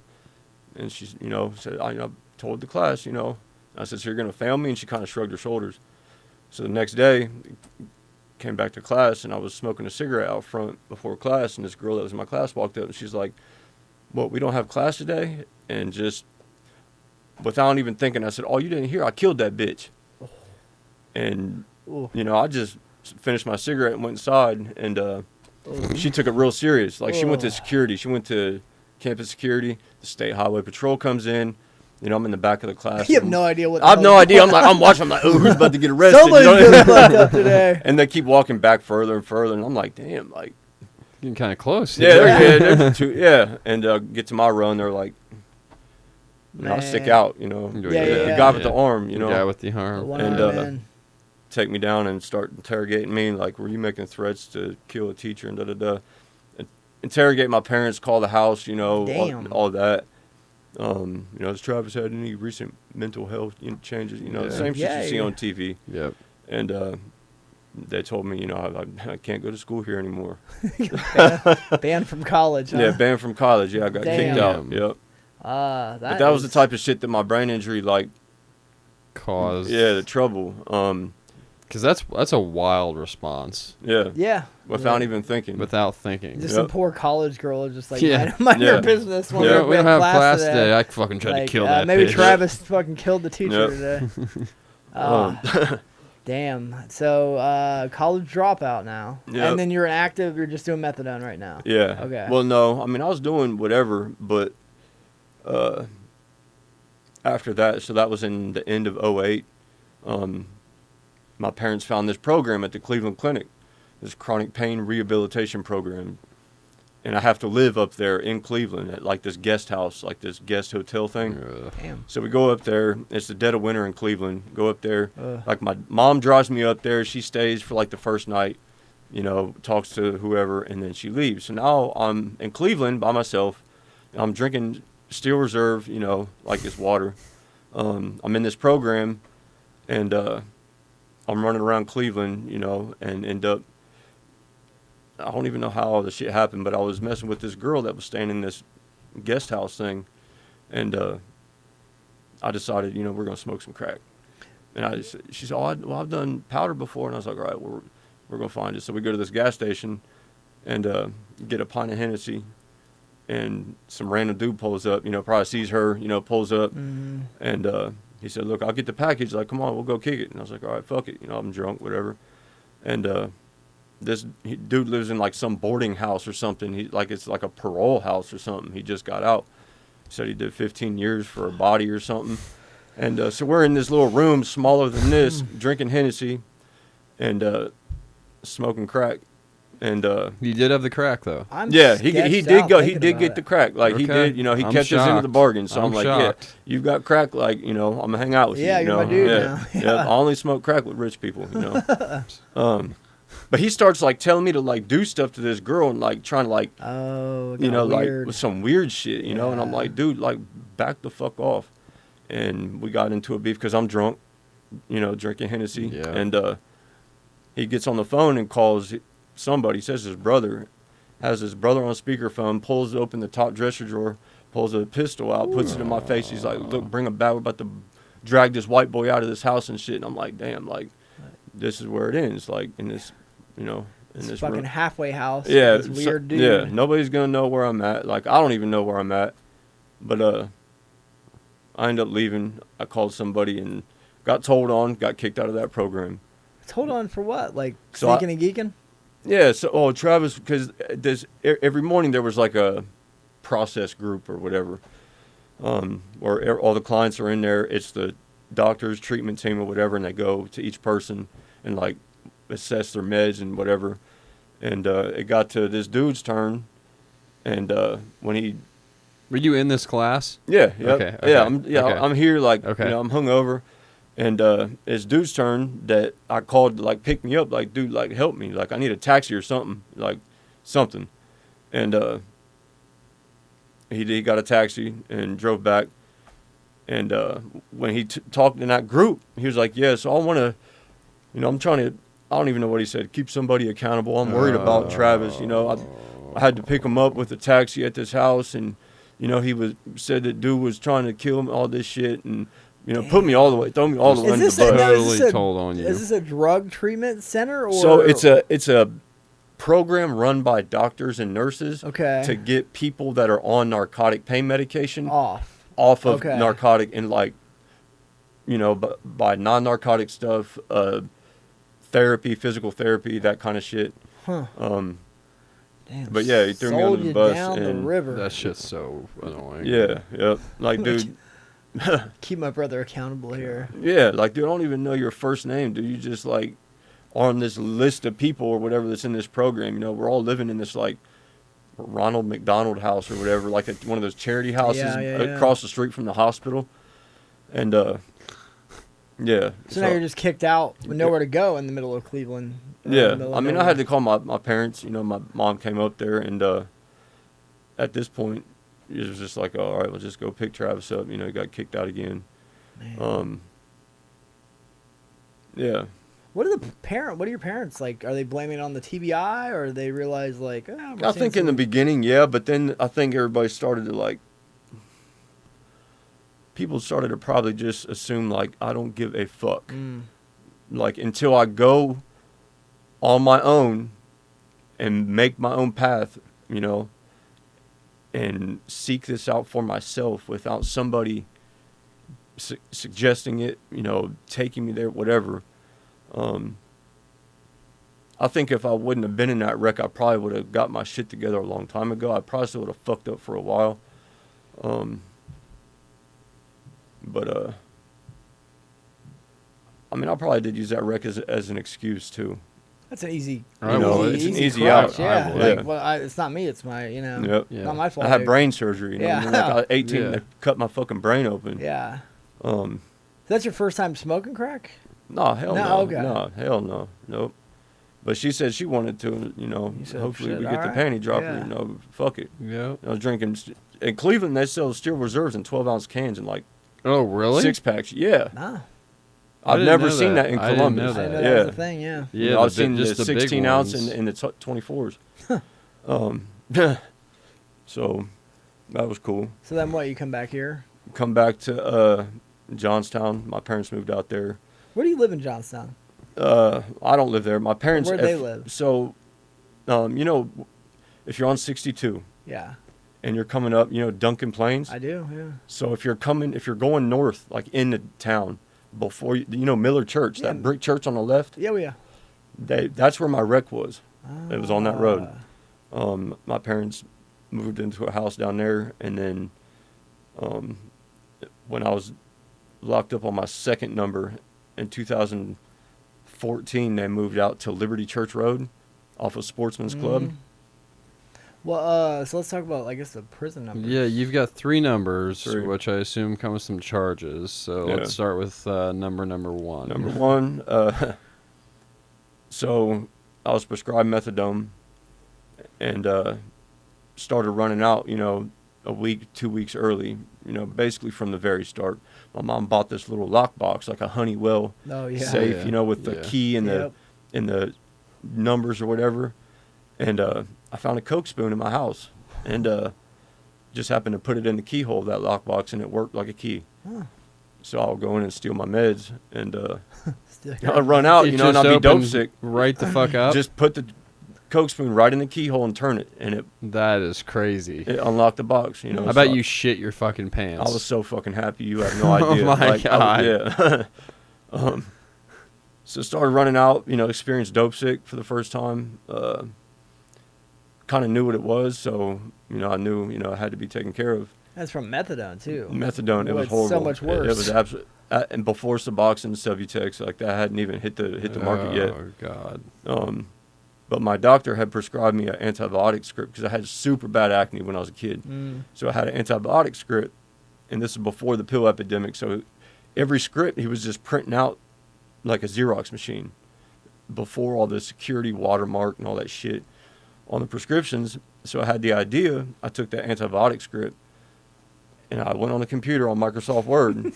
And she, said, I told the class, I said, so you're going to fail me? And she kind of shrugged her shoulders. So the next day, came back to class, and I was smoking a cigarette out front before class, and this girl that was in my class walked up, and she's like, what, we don't have class today? And just, without even thinking, I said, oh, you didn't hear? I killed that bitch. And, I just finished my cigarette and went inside, and she took it real serious. Like, she went to security. She went to campus security. The state highway patrol comes in. I'm in the back of the class. You have no idea what. I have no idea. I'm watching. I'm like, oh, who's about to get arrested? Somebody's getting fucked up today. And they keep walking back further and further, and I'm like, damn, like getting kind of close. Yeah. And get to my run, they're like, I stick out, Yeah. The guy with the arm, The guy with the arm. And take me down and start interrogating me, like, were you making threats to kill a teacher and da-da-da. Interrogate my parents, call the house, all that. Has Travis had any recent mental health changes? The same shit you see on TV. Yep. And they told me, I can't go to school here anymore. Banned from college. Huh? Yeah, banned from college. Yeah, I got kicked out. Yep. But that was the type of shit that my brain injury caused. Yeah, the trouble. Because that's a wild response. Yeah. Yeah. Without even thinking. Without thinking. Just some poor college girl just like Yeah. mind your business. We don't have class today. I fucking tried to kill that maybe bitch. Travis fucking killed the teacher today. Damn. So college dropout now. Yep. And then you're inactive. You're just doing methadone right now. Yeah. Okay. Well, no. I mean, I was doing whatever, but after that, so that was in the end of 08. My parents found this program at the Cleveland Clinic, this chronic pain rehabilitation program. And I have to live up there in Cleveland at like this guest house, like this guest hotel thing. Damn. So we go up there. It's the dead of winter in Cleveland. Go up there. Like my mom drives me up there. She stays for like the first night, talks to whoever, and then she leaves. So now I'm in Cleveland by myself. I'm drinking Steel Reserve, like it's water. I'm in this program, and I'm running around Cleveland, and end up, I don't even know how all this shit happened, but I was messing with this girl that was staying in this guest house thing, and I decided, we're going to smoke some crack. And she said, I've done powder before, and I was like, all right, we're going to find it. So we go to this gas station and get a pint of Hennessy, and some random dude pulls up, probably sees her, pulls up, and he said, look, I'll get the package. Like, come on, we'll go kick it. And I was like, all right, fuck it. I'm drunk, whatever. And this dude lives in, like, some boarding house or something. It's like a parole house or something. He just got out. He said he did 15 years for a body or something. And so we're in this little room smaller than this, drinking Hennessy and smoking crack. And you did have the crack, though. I'm he did go. He thinking did about get it. the crack. Like, he did. He I'm kept us into the bargain. So I'm like, shocked. yeah, you've got crack. Like, I'm gonna hang out with you. Yeah, you you're know? my dude yeah. now. Yeah. I only smoke crack with rich people. But he starts like telling me to like do stuff to this girl and like trying to like, weird. like with some weird shit, And I'm like, dude, like back the fuck off. And we got into a beef because I'm drunk, drinking Hennessy. Yeah. And he gets on the phone and calls somebody, says his brother, has his brother on speakerphone, pulls open the top dresser drawer, pulls a pistol out, puts it in my face. He's like, look, bring him back. We're about to drag this white boy out of this house and shit. And I'm like, damn, like, this is where it ends. Like, in this, in this fucking room. halfway house. Yeah. This weird dude. Yeah. Nobody's going to know where I'm at. Like, I don't even know where I'm at. But I ended up leaving. I called somebody and got told on, got kicked out of that program. Told on for what? Like, So sneaking and geeking? Yeah, so Travis, because every morning there was like a process group or whatever, where all the clients are in there. It's the doctor's treatment team or whatever, and they go to each person and like assess their meds and whatever. And it got to this dude's turn, and when he, were you in this class? yeah, yep, Okay, yeah, okay. I'm here like Okay. you know, I'm hungover, and it's dude's turn that I called to like pick me up, like dude, like help me, like I need a taxi or something, like something, and he got a taxi and drove back, and when he talked in that group, he was like, yeah, so I want to, you know, I'm trying to. I don't even know what he said. Keep somebody accountable. I'm worried about Travis. You know, I had to pick him up with a taxi at this house, and you know, he said that dude was trying to kill him, all this shit, and you know, throw me all the way under the bus. Totally told on you. Is this a drug treatment center? Or? So it's a program run by doctors and nurses to get people that are on narcotic pain medication off of narcotic and like, you know, by non-narcotic stuff. Therapy, physical therapy, that kind of shit. Huh. Damn, but he yeah, he threw me under the bus. Down and the river. That shit's so annoying. Yeah, yep. Like, dude. Keep my brother accountable here. Yeah, like, dude, I don't even know your first name, dude. You just, like, on this list of people or whatever that's in this program. You know, we're all living in this, like, Ronald McDonald house or whatever, like one of those charity houses across the street from the hospital. And, yeah. So now you're just kicked out with nowhere to go in the middle of Cleveland. Yeah. I mean, I had to call my parents. You know, my mom came up there, and at this point, it was just like, oh, all right, we'll just go pick Travis up. You know, he got kicked out again. Man. Yeah. What are your parents like? Are they blaming it on the TBI, or they realize like? Oh, I think in the beginning, yeah, but then I think everybody started to like. People started to probably just assume, like, I don't give a fuck. Like, until I go on my own and make my own path, you know, and seek this out for myself without somebody suggesting it, you know, taking me there, whatever. I think if I wouldn't have been in that wreck, I probably would have got my shit together a long time ago. I probably still would have fucked up for a while. But, I mean, I probably did use that wreck as an excuse, too. That's an easy, it's an easy out. Yeah, like, well, it's not me. It's my, you know, not my fault. I had brain surgery. You know, like I was 18, they cut my fucking brain open. Yeah. That's your first time smoking crack? No, hell no. Okay. No, hell no. Nope. But she said she wanted to, you know, hopefully we get the panty dropper, you know, fuck it. Yeah. I was drinking, in Cleveland, they sell Steel Reserves in 12-ounce cans and like, oh, really? 6-packs, yeah. Nah. I've never seen that in Columbus. I didn't know that was a thing, yeah. Yeah, you know, I've seen the 16-ounce and the 24s. So, that was cool. So then what, you come back here? Come back to Johnstown. My parents moved out there. Where do you live in Johnstown? I don't live there. My parents... Where do they live? So, you know, if you're on 62... Yeah. And you're coming up, you know, Duncan Plains. I do, yeah. So if you're going north, like in the town, before you know Miller Church, that brick church on the left. Yeah. That's where my wreck was. It was on that road. My parents moved into a house down there, and then when I was locked up on my second number in 2014, they moved out to Liberty Church Road, off of Sportsman's Club. Well, so let's talk about, I guess, the prison numbers. Yeah, you've got 3 numbers, which I assume come with some charges. So let's start with number one. Number 1, so I was prescribed methadone and started running out, you know, a week, 2 weeks early, you know, basically from the very start. My mom bought this little lockbox, like a Honeywell safe, you know, with the key and the numbers or whatever. And I found a Coke spoon in my house, and just happened to put it in the keyhole of that lockbox, and it worked like a key. Huh. So I'll go in and steal my meds, and I'll run out, you know, and I'll be dope sick. Right the fuck up. Just put the Coke spoon right in the keyhole and turn it, and it. That is crazy. It unlocked the box, you know. I bet you shit your fucking pants. I was so fucking happy. You have no idea. Oh my God. So started running out, you know, experienced dope sick for the first time. Kind of knew what it was, so, you know, I knew, you know, I had to be taken care of. That's from methadone too. Methadone, it was horrible. So much worse. It was absolutely. And before Suboxone and Subutex, like that hadn't even hit the market yet. Oh God. But my doctor had prescribed me an antibiotic script because I had super bad acne when I was a kid. So I had an antibiotic script, and this is before the pill epidemic. So every script he was just printing out like a Xerox machine before all the security watermark and all that shit on the prescriptions. So I had the idea. I took that antibiotic script, and I went on the computer on Microsoft Word,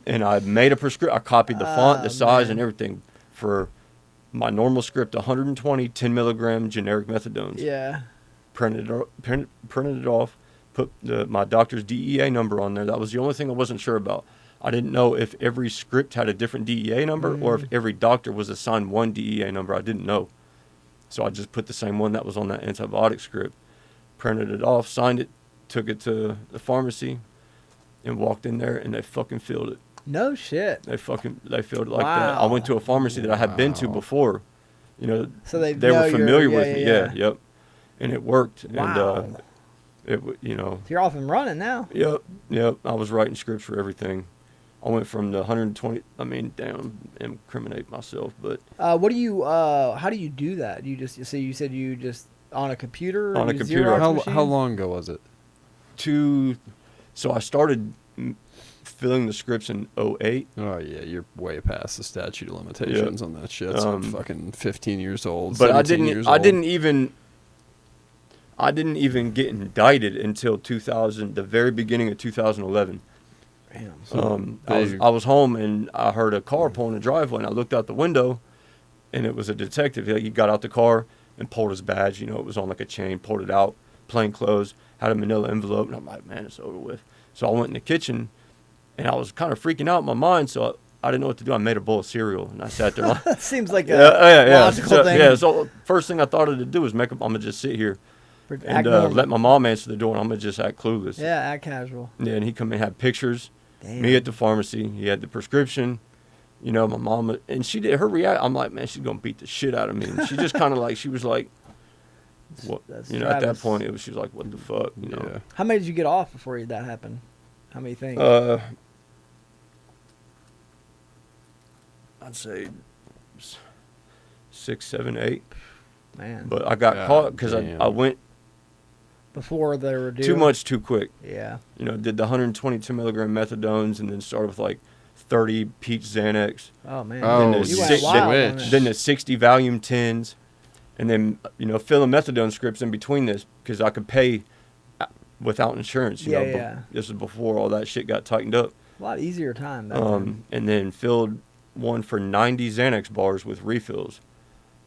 and I made a prescription. I copied the font, the size, and everything for my normal script, 120 10 milligram generic methadones. Yeah. Printed it off, put my doctor's DEA number on there. That was the only thing I wasn't sure about. I didn't know if every script had a different DEA number or if every doctor was assigned one DEA number. I didn't know. So I just put the same one that was on that antibiotic script, printed it off, signed it, took it to the pharmacy, and walked in there, and they fucking filled it. No shit. They filled it like that. I went to a pharmacy that I had been to before. You know, so they were familiar with me. Yeah. Yep. And it worked. Wow. And you know. So you're off and running now. Yep. I was writing scripts for everything. I went from the 120. I mean, damn, incriminate myself, but. What do you? How do you do that? You just you said you just on a computer. On a computer. How long ago was it? So I started filling the scripts in 2008. Oh yeah, you're way past the statute of limitations on that shit. So I'm fucking 15 years old. But I didn't even get indicted until 2000, the very beginning of 2011. Damn. I was home and I heard a car pull in the driveway, and I looked out the window, and it was a detective. He got out the car and pulled his badge. You know, it was on like a chain. Pulled it out, plain clothes, had a manila envelope, and I'm like, man, it's over with. So I went in the kitchen, and I was kind of freaking out in my mind. So I didn't know what to do. I made a bowl of cereal, and I sat there. That seems like a logical thing. Yeah. So first thing I thought to do was I'm gonna just sit here and let my mom answer the door, and I'm gonna just act clueless. Yeah, act casual. Yeah, and he come in and had pictures. Damn. Me at the pharmacy. He had the prescription. You know, my mom, and she did her react. I'm like, man, she's gonna beat the shit out of me. And she just kind of like, she was like, what? You know, at that point, she was like, what the fuck? You know. How many did you get off before that happened? How many things? I'd say 6, 7, 8. Man. But I got caught because I went before they were due. Too much, too quick. Yeah. You know, did the 122 milligram methadones and then started with like 30 peach Xanax. Oh man. Then the 60 Valium 10s, and then filling methadone scripts in between this because I could pay without insurance. You know, this was before all that shit got tightened up. A lot easier time. And then filled one for 90 Xanax bars with refills.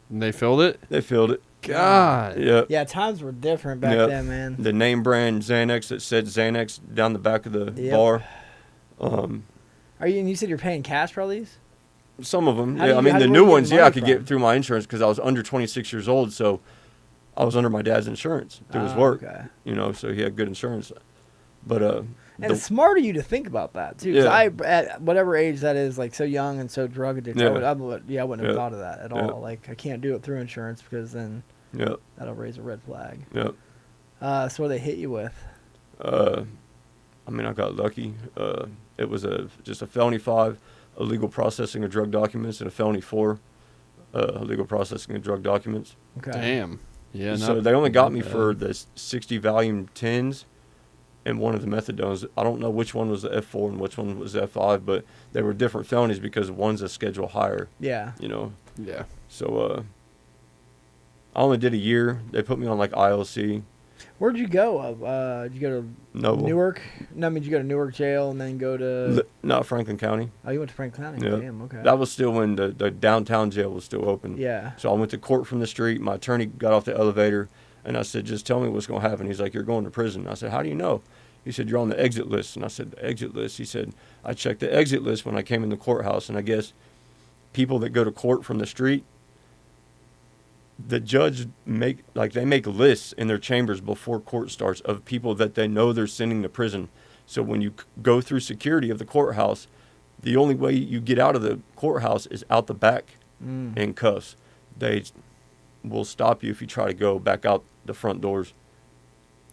And they filled it? They filled it. God. Yep. Yeah, times were different back then, man. The name brand Xanax that said Xanax down the back of the bar. And you said you're paying cash for all these? Some of them, I mean, the new ones, I could get through my insurance because I was under 26 years old, so I was under my dad's insurance through his work. Okay. You know, so he had good insurance. But and it's smart of you to think about that too. Because I, at whatever age that is, like so young and so drug addicted, I wouldn't have thought of that at all. Like I can't do it through insurance because then that'll raise a red flag. Yep. So what they hit you with? I mean, I got lucky. It was just a felony 5, illegal processing of drug documents, and a felony 4, illegal processing of drug documents. Okay. Damn. Yeah. So they only got me for the 60 Valium 10s. And one of the methadones, I don't know which one was the F4 and which one was the F5, but they were different felonies because one's a schedule higher. Yeah. You know? Yeah. So, I only did a year. They put me on, like, ILC. Where'd you go? Did you go to Noble. Newark? No, I mean, did you go to Newark jail and then go to... No, Franklin County. Oh, you went to Franklin County? Yep. Damn, okay. That was still when the downtown jail was still open. Yeah. So I went to court from the street. My attorney got off the elevator, and I said, just tell me what's going to happen. He's like, you're going to prison. I said, how do you know? He said, you're on the exit list. And I said, the exit list? He said, I checked the exit list when I came in the courthouse. And I guess people that go to court from the street, the judge make lists in their chambers before court starts of people that they know they're sending to prison. So when you go through security of the courthouse, the only way you get out of the courthouse is out the back in cuffs. They will stop you if you try to go back out the front doors.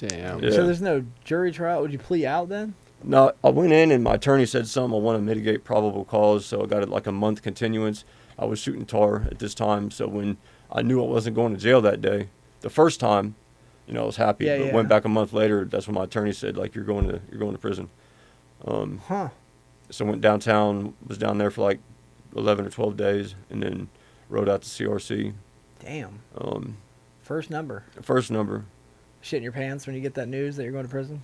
Damn. Yeah. So there's no jury trial. Would you plea out then? No, I went in and my attorney said something. I want to mitigate probable cause, so I got it like a month continuance. I was shooting tar at this time, so when I knew I wasn't going to jail that day, the first time, I was happy. Yeah, but yeah. went back a month later. That's when my attorney said, like, you're going to prison. Huh. So I went downtown, was down there for like 11 or 12 days, and then rode out to CRC. Damn. Um, First number. First number. Shit in your pants when you get that news that you're going to prison?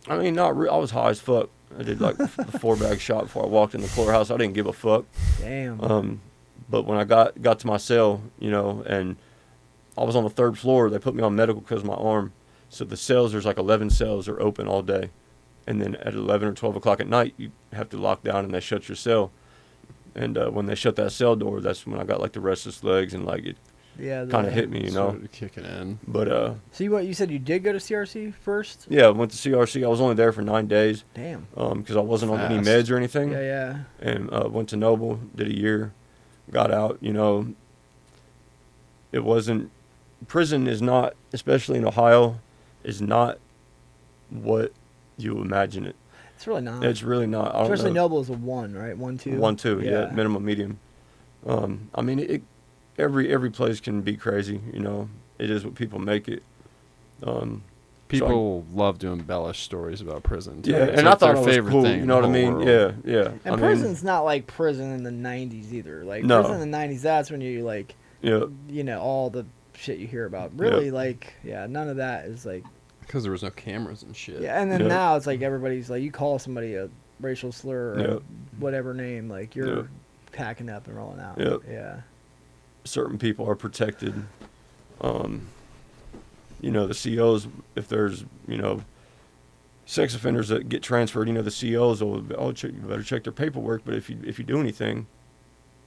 I mean, I was high as fuck. I did like the 4-bag shot before I walked in the courthouse. I didn't give a fuck. Damn. But when I got to my cell, and I was on the 3rd floor, they put me on medical because of my arm. So the cells, there's like 11 cells are open all day. And then at 11 or 12 o'clock at night, you have to lock down and they shut your cell. And when they shut that cell door, that's when I got like the restless legs and like it kind of hit me, Started kicking in. But So you said you did go to CRC first? yeah, I went to CRC. I was only there for 9 days. Damn. Because I wasn't on any Fast. meds or anything. Yeah. And went to Noble, did a year, got out. It wasn't, prison is not, especially in Ohio, is not what you imagine it. It's really not. It's really not. I don't Especially know. Noble is a 1, right? 1, 2. 1, 2, yeah, minimum, medium. I mean, every place can be crazy. It is what people make it. People love to embellish stories about prison. Too. Yeah, It's and like I thought their it was favorite cool. thing You know what I in the mean? whole world. Yeah. And prison's not like prison in the 90s either. Like, No. prison in the 90s, that's when you, like, Yeah. all the shit you hear about. Really, like, none of that is, like... Because there was no cameras and shit. Yeah, and then Yeah. now it's like everybody's like, you call somebody a racial slur or Yeah. whatever name, like, you're Yeah. packing up and rolling out. Yep. Yeah. Certain people are protected. The COs, if there's, sex offenders that get transferred, the COs will, you better check their paperwork. But if you do anything,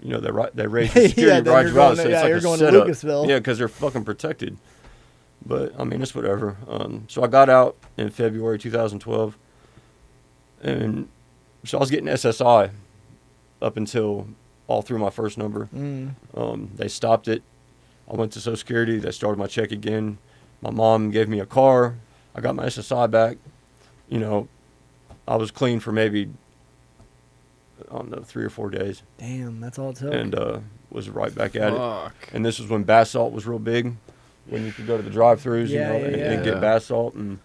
they raise the security Yeah, then rides you're going out. So to- it's yeah, like you're a going to setup. Lucasville. Yeah, because they're fucking protected. But I mean, it's whatever. So I got out in February 2012, and so I was getting SSI up until all through my first number. They stopped it. I went to Social Security. They started my check again. My mom gave me a car. I got my SSI back. I was clean for maybe, I don't know, 3 or 4 days. Damn, that's all it took. And was right back at it. Fuck. And this was when bath salt was real big, when you could go to the drive-thrus, and get bath salt, and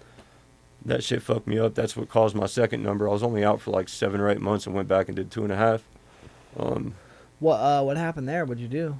that shit fucked me up. That's what caused my second number. I was only out for like 7 or 8 months and went back and did 2.5. What happened there? What'd you do?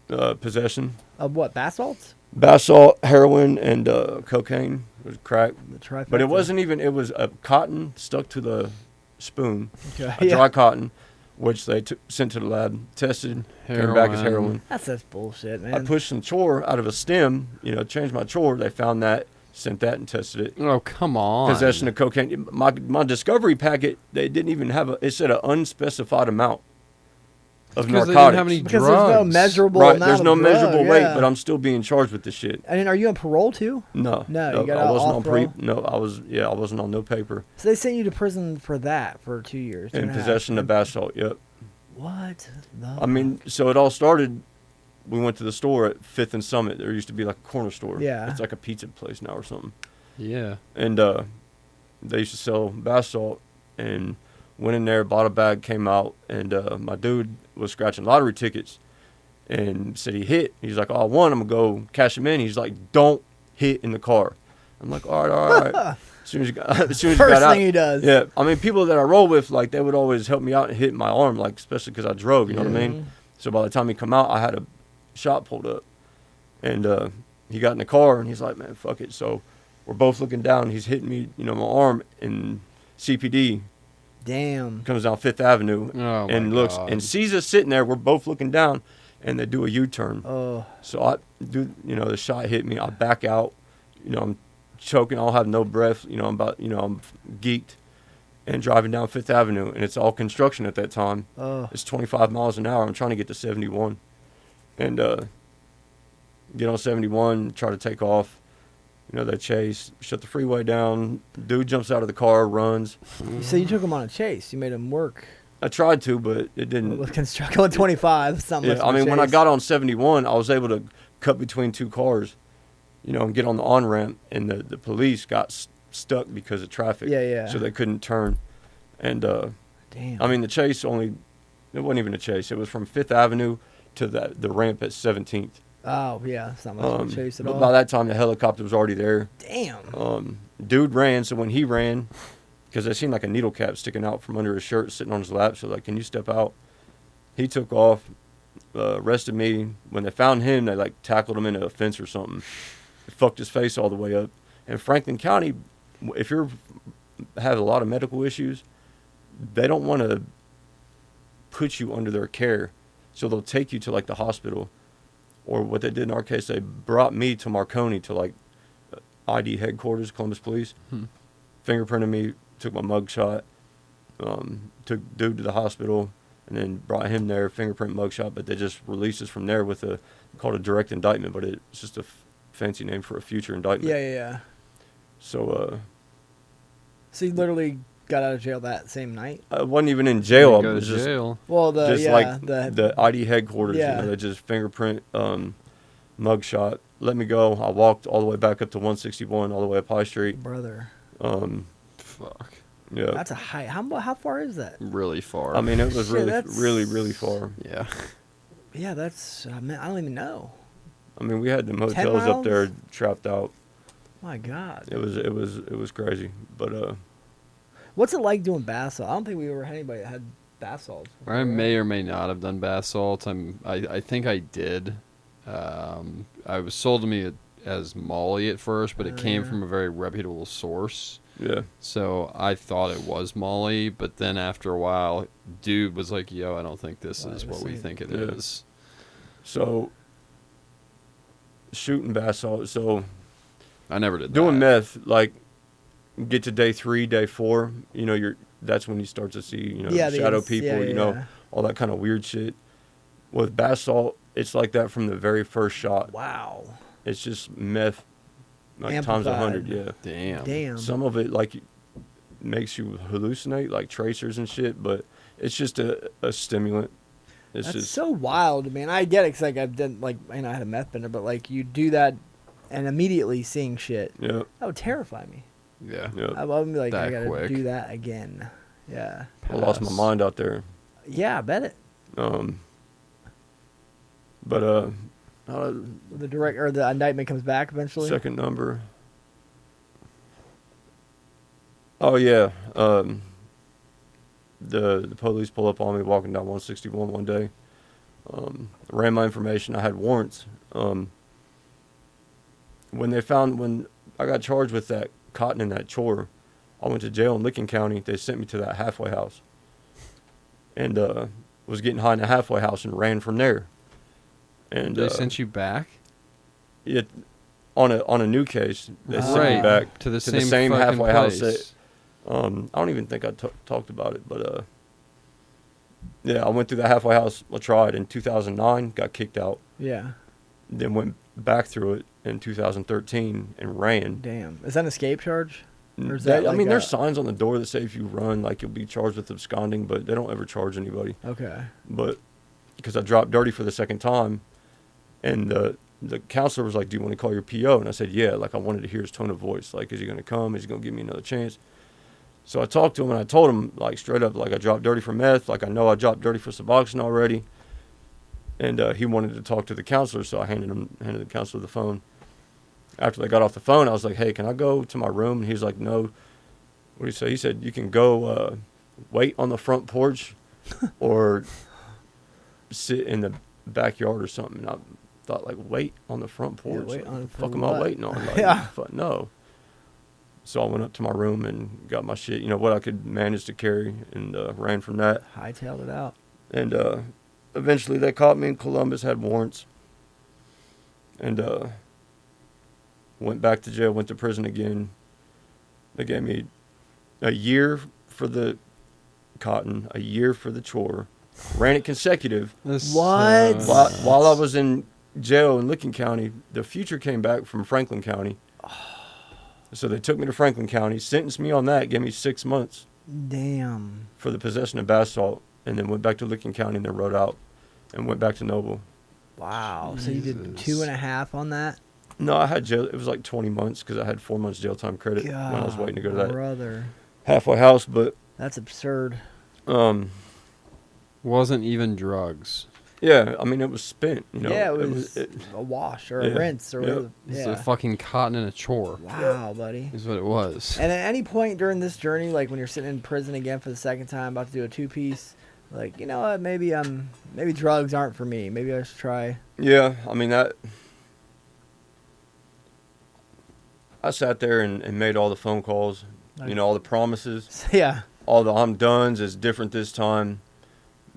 Possession. Of what, bath salts? Bath salt, heroin, and cocaine. It was crack. The trifecta. But it wasn't even, it was a cotton stuck to the spoon, Okay. a dry cotton, which they sent to the lab, tested, came back as heroin. That's bullshit, man. I pushed some chore out of a stem, changed my chore. They found that, sent that, and tested it. Oh, come on. Possession of cocaine. My discovery packet, they didn't even have it said an unspecified amount of Because narcotics. they didn't have any Because drugs. there's no measurable Right, amount there's no of drug, measurable weight, yeah. but I'm still being charged with this shit. And then are you on parole too? No, No, you got I out wasn't off on parole? No, I wasn't on no paper. So they sent you to prison for that for 2 years. And possession of bath salt. Yep. What? I mean, so it all started. We went to the store at 5th and Summit. There used to be like a corner store. Yeah. It's like a pizza place now or something. Yeah. And they used to sell bath salt, and went in there, bought a bag, came out, and my dude was scratching lottery tickets and said he hit. He's like, oh, I won. I'm going to go cash him in. He's like, don't hit in the car. I'm like, all right. As soon as you got First out. thing he does. Yeah. I mean, people that I roll with, like, they would always help me out and hit my arm, like, especially because I drove, you know what I mean? So by the time he come out, I had a shot pulled up. And he got in the car, and he's like, man, fuck it. So we're both looking down. He's hitting me, my arm, and CPD Damn. comes down 5th Avenue Oh, and my looks God. and sees us sitting there. We're both looking down, and they do a U-turn. Oh. So I do, the shot hit me. I back out. I'm choking. I don't have no breath. I'm geeked, and driving down 5th Avenue, and it's all construction at that time. Oh. It's 25 miles an hour. I'm trying to get to 71, and get on 71, try to take off. They chase, shut the freeway down. Dude jumps out of the car, runs. So you took him on a chase. You made him work I tried to, but it didn't. with construction on 25. Something. Yeah, I mean, when I got on 71, I was able to cut between 2 cars and get on the on-ramp, and the police got stuck because of traffic. Yeah. So they couldn't turn. And, damn. I mean, the chase it wasn't even a chase. It was from 5th Avenue to the ramp at 17th. Oh, yeah. It's not much of a chase at all. But by that time, the helicopter was already there. Damn. Dude ran, so when he ran, because I seen like a needle cap sticking out from under his shirt sitting on his lap, so like, can you step out? He took off, arrested me. When they found him, they like tackled him into a fence or something. It fucked his face all the way up. And Franklin County, if you have a lot of medical issues, they don't want to put you under their care, so they'll take you to like the hospital. Or what they did in our case, they brought me to Marconi to like ID headquarters, Columbus Police. Fingerprinted me, took my mug shot, took dude to the hospital, and then brought him there, fingerprint mug shot. But they just released us from there with called a direct indictment, but it's just a fancy name for a future indictment. Yeah. So, so you literally got out of jail that same night? I wasn't even in jail. Go I to was just jail. Well, the ID headquarters. Yeah. They just fingerprint, mug shot. Let me go. I walked all the way back up to 161, all the way up High Street. Brother. Fuck. Yeah. That's a high. How far is that? Really far. I mean, it was Shit, really far. Yeah. Yeah, that's. Man, I don't even know. I mean, we had the 10 hotels up miles? there trapped out. My God. It was crazy. But What's it like doing bath salts? I don't think we ever had anybody that had bath salts. before, I right? may or may not have done bath salts. I think I did. I was sold to me as Molly at first, but it came Yeah. from a very reputable source. yeah. So I thought it was Molly, but then after a while, dude was like, "Yo, I don't think this Well, is I what was we saying- think it Yeah. is." So shooting bath salt. So I never did doing that. meth, like get to day 3, day 4, that's when you start to see, Yeah, the shadow ins- people, yeah, yeah. all that kind of weird shit. With bath salt, it's like that from the very first shot. Wow. It's just meth, like times 100. Amplified. Yeah. Damn. Some of it like makes you hallucinate, like tracers and shit, but it's just a stimulant. It's That's just so wild, man. I get it, 'cause like I've done, like, I had a meth bender, but like you do that and immediately seeing shit, yeah, that would terrify me. Yeah. yeah. I would be like, I That gotta quick. do that again. Yeah. I lost my Pass. mind out there. Yeah, I bet it. But The direct or the indictment comes back eventually. second number. Oh yeah. The police pull up on me walking down 161 one day. Ran my information. I had warrants. When I got charged with that cotton and that chore, I went to jail in Licking County. They sent me to that halfway house, and was getting high in the halfway house and ran from there. And They sent you back it on a new case. They sent me Right. back to the to the same same fucking halfway house place. I don't even think I talked about it, but yeah, I went through the halfway house. I tried in 2009, got kicked out, Yeah. then went back through it in 2013 and ran. Damn. Is that an escape charge? Or is They- that I like mean, a- there's signs on the door that say if you run, like you'll be charged with absconding, but they don't ever charge anybody. Okay. But because I dropped dirty for the second time, and the counselor was like, "Do you want to call your PO?" And I said, "Yeah." Like I wanted to hear his tone of voice. Like, is he going to come? Is he going to give me another chance? So I talked to him and I told him like straight up, like I dropped dirty for meth. Like I know I dropped dirty for Suboxone already. And he wanted to talk to the counselor, so I handed the counselor the phone. After they got off the phone, I was like, "Hey, can I go to my room?" And he was like, "No." What did he say? He said, "You can go wait on the front porch or sit in the backyard or something." And I thought, like, wait on the front Yeah, porch? wait Like, on the for fuck am I what? waiting on? Like, Yeah. no. So I went up to my room and got my shit, what I could manage to carry, and ran from that. Hightailed it out. And eventually they caught me in Columbus, had warrants, and went back to jail, went to prison again. They gave me a year for the cotton, a year for the chore. Ran it consecutive. This What? sucks. While I was in jail in Licking County, the future came back from Franklin County. So they took me to Franklin County, sentenced me on that, gave me 6 months Damn. for the possession of bath salt, and then went back to Licking County and then rode out and went back to Noble. Wow. So you did Jesus. 2.5 on that? No, I had jail. It was like 20 months because I had 4 months jail time credit when I was waiting to go to that brother. halfway house. But that's absurd. Wasn't even drugs. Yeah, I mean it was spent. You know, yeah, it was a wash or a rinse or whatever. It's a fucking cotton and a chore. Wow, buddy. Is what it was. And at any point during this journey, like when you're sitting in prison again for the second time, about to do a 2-piece, like, you know what, maybe drugs aren't for me. Maybe I should try. Yeah, I mean that. I sat there and made all the phone calls, you know, all the promises. Yeah. All the I'm done's is different this time.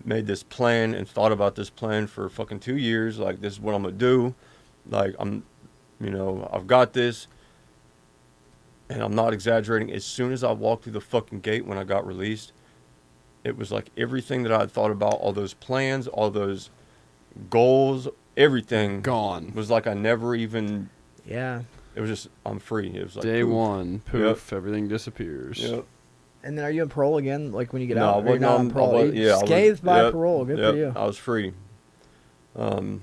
Made this plan and thought about this plan for fucking 2 years. Like, this is what I'm going to do. Like, you know, I've got this. And I'm not exaggerating. As soon as I walked through the fucking gate when I got released, it was like everything that I had thought about, all those plans, all those goals, everything. Gone. Was like I never even. Yeah. It was just, I'm free. It was like day poof. One, poof, everything disappears. Yep. And then are you in parole again, like when you get no, out? I wasn't on parole. Yeah, scathed by yep, parole. Good for you. I was free. My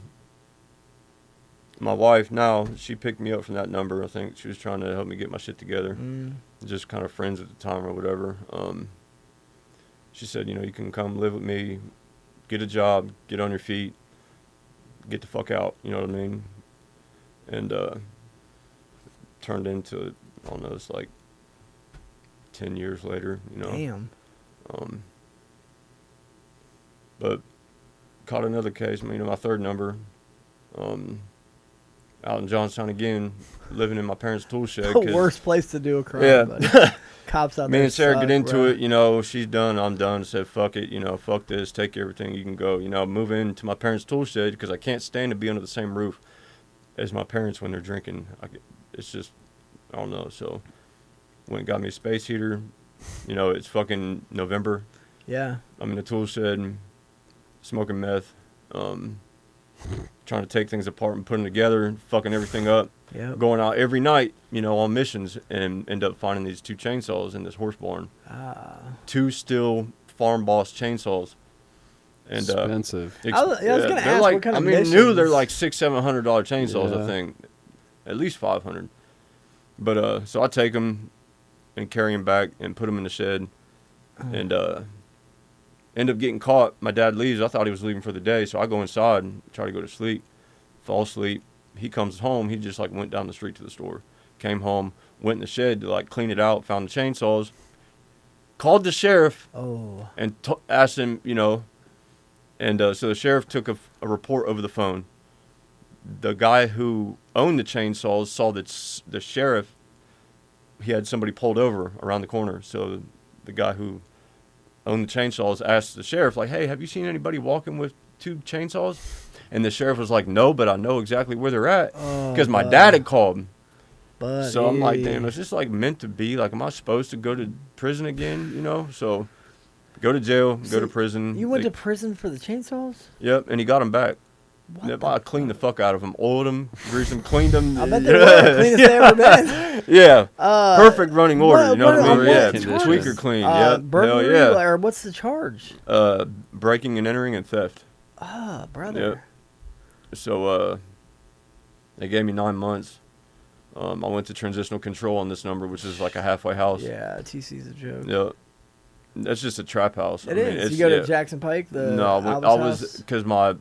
wife now, she picked me up from that number. I think she was trying to help me get my shit together. Just kind of friends at the time or whatever. She said, you know, you can come live with me, get a job, get on your feet, get the fuck out. You know what I mean? And turned into, I don't know, it's like 10 years later, you know. Damn. But caught another case, you know, my third number, out in Johnstown again, living in my parents' tool shed. The worst place to do a crime, yeah. buddy. Cops out Me there and Sarah suck, get into bro. it, you know, she's done, I'm done. Said, fuck it, you know, fuck this, take everything, you can go. You know, move into my parents' tool shed because I can't stand to be under the same roof as my parents when they're drinking. It's just, I don't know. So went and got me a space heater. You know, it's fucking November. Yeah. I'm in the tool shed, smoking meth, trying to take things apart and putting them together, fucking everything up. Yep. Going out every night, you know, on missions, and end up finding these 2 chainsaws in this horse barn. 2 steel farm boss chainsaws. And expensive. I was gonna ask like, what kind of I mean, missions. new they're like $600-$700 chainsaws. Yeah. I think, at least 500. But so I take them and carry them back and put them in the shed, and end up getting caught. My dad leaves. I thought he was leaving for the day, so I go inside and try to go to sleep, fall asleep. He comes home. He just like went down the street to the store, came home, went in the shed to like clean it out, found the chainsaws, called the sheriff, and asked him, you know, and so the sheriff took a report over the phone. The guy who owned the chainsaws saw that the sheriff, he had somebody pulled over around the corner. So the guy who owned the chainsaws asked the sheriff, like, hey, have you seen anybody walking with 2 chainsaws? And the sheriff was like, no, but I know exactly where they're at because my dad had called. So I'm like, damn, is this like meant to be? Like, am I supposed to go to prison again, you know? So go to jail, go to prison. You went to prison for the chainsaws? Yep, and he got them back. I cleaned the fuck out of them, oiled them, greased them, cleaned them. I bet they were cleanest they ever been. Yeah, perfect running order. You know what I mean? Yeah, conditions? tweaker clean. Yep, burglary, hell yeah. or what's the charge? Breaking and entering and theft. Brother. Yep. So they gave me 9 months. I went to transitional control on this number, which is like a halfway house. Yeah, TC's a joke. Yep. That's just a trap house. It is. You go to Jackson Pike, No, I was, because my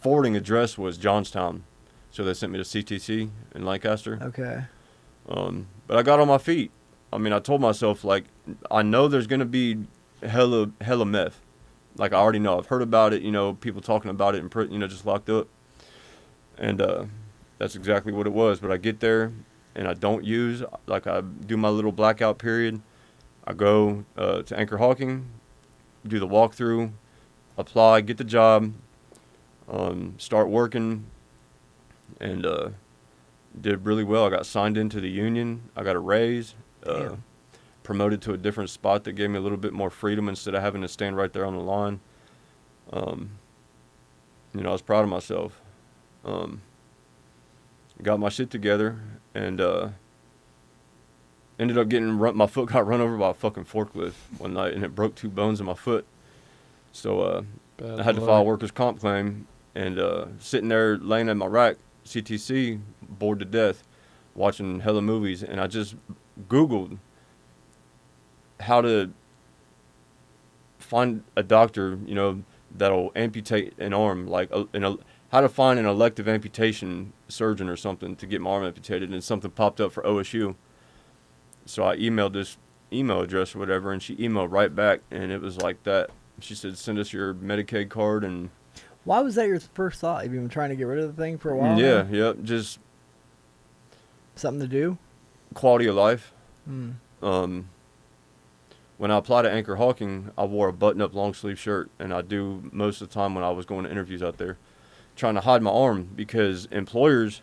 forwarding address was Johnstown, so they sent me to CTC in Lancaster. Okay. But I got on my feet. I mean, I told myself, like, I know there's gonna be hella meth. Like, I already know. I've heard about it. You know, people talking about it and, you know, just locked up. And that's exactly what it was. But I get there and I don't use. Like, I do my little blackout period. I go to Anchor Hawking, do the walkthrough, apply, get the job, start working, and did really well. I got signed into the union. I got a raise, promoted to a different spot that gave me a little bit more freedom instead of having to stand right there on the line. You know, I was proud of myself. Got my shit together, and ended up getting my foot got run over by a fucking forklift one night, and it broke 2 bones in my foot. So I had to file a workers' comp claim, and sitting there laying in my rack, CTC, bored to death, watching hella movies, and I just Googled how to find a doctor, you know, that'll amputate an arm, like how to find an elective amputation surgeon or something to get my arm amputated, and something popped up for OSU. So I emailed this email address or whatever, and she emailed right back, and it was like that. She said, send us your Medicaid card. And why was that your first thought? Have you been trying to get rid of the thing for a while? Yeah, now? yeah, just something to do. Quality of life. When I applied to Anchor Hawking, I wore a button-up long-sleeve shirt, and I do most of the time when I was going to interviews out there, trying to hide my arm, because employers,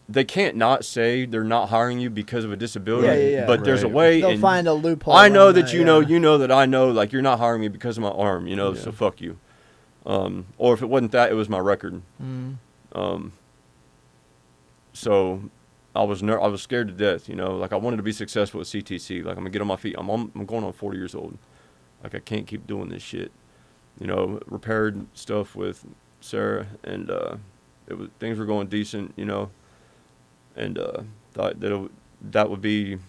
they can't not say they're not hiring you because of a disability, but there's a way. They'll find a loophole. I know that you know that I know, like, you're not hiring me because of my arm, you know, so fuck you. Or if it wasn't that, it was my record. So I was scared to death, you know, like I wanted to be successful at CTC. Like, I'm gonna get on my feet. I'm going on 40 years old. Like, I can't keep doing this shit. You know, repaired stuff with Sarah, and things were going decent, you know, and thought that would be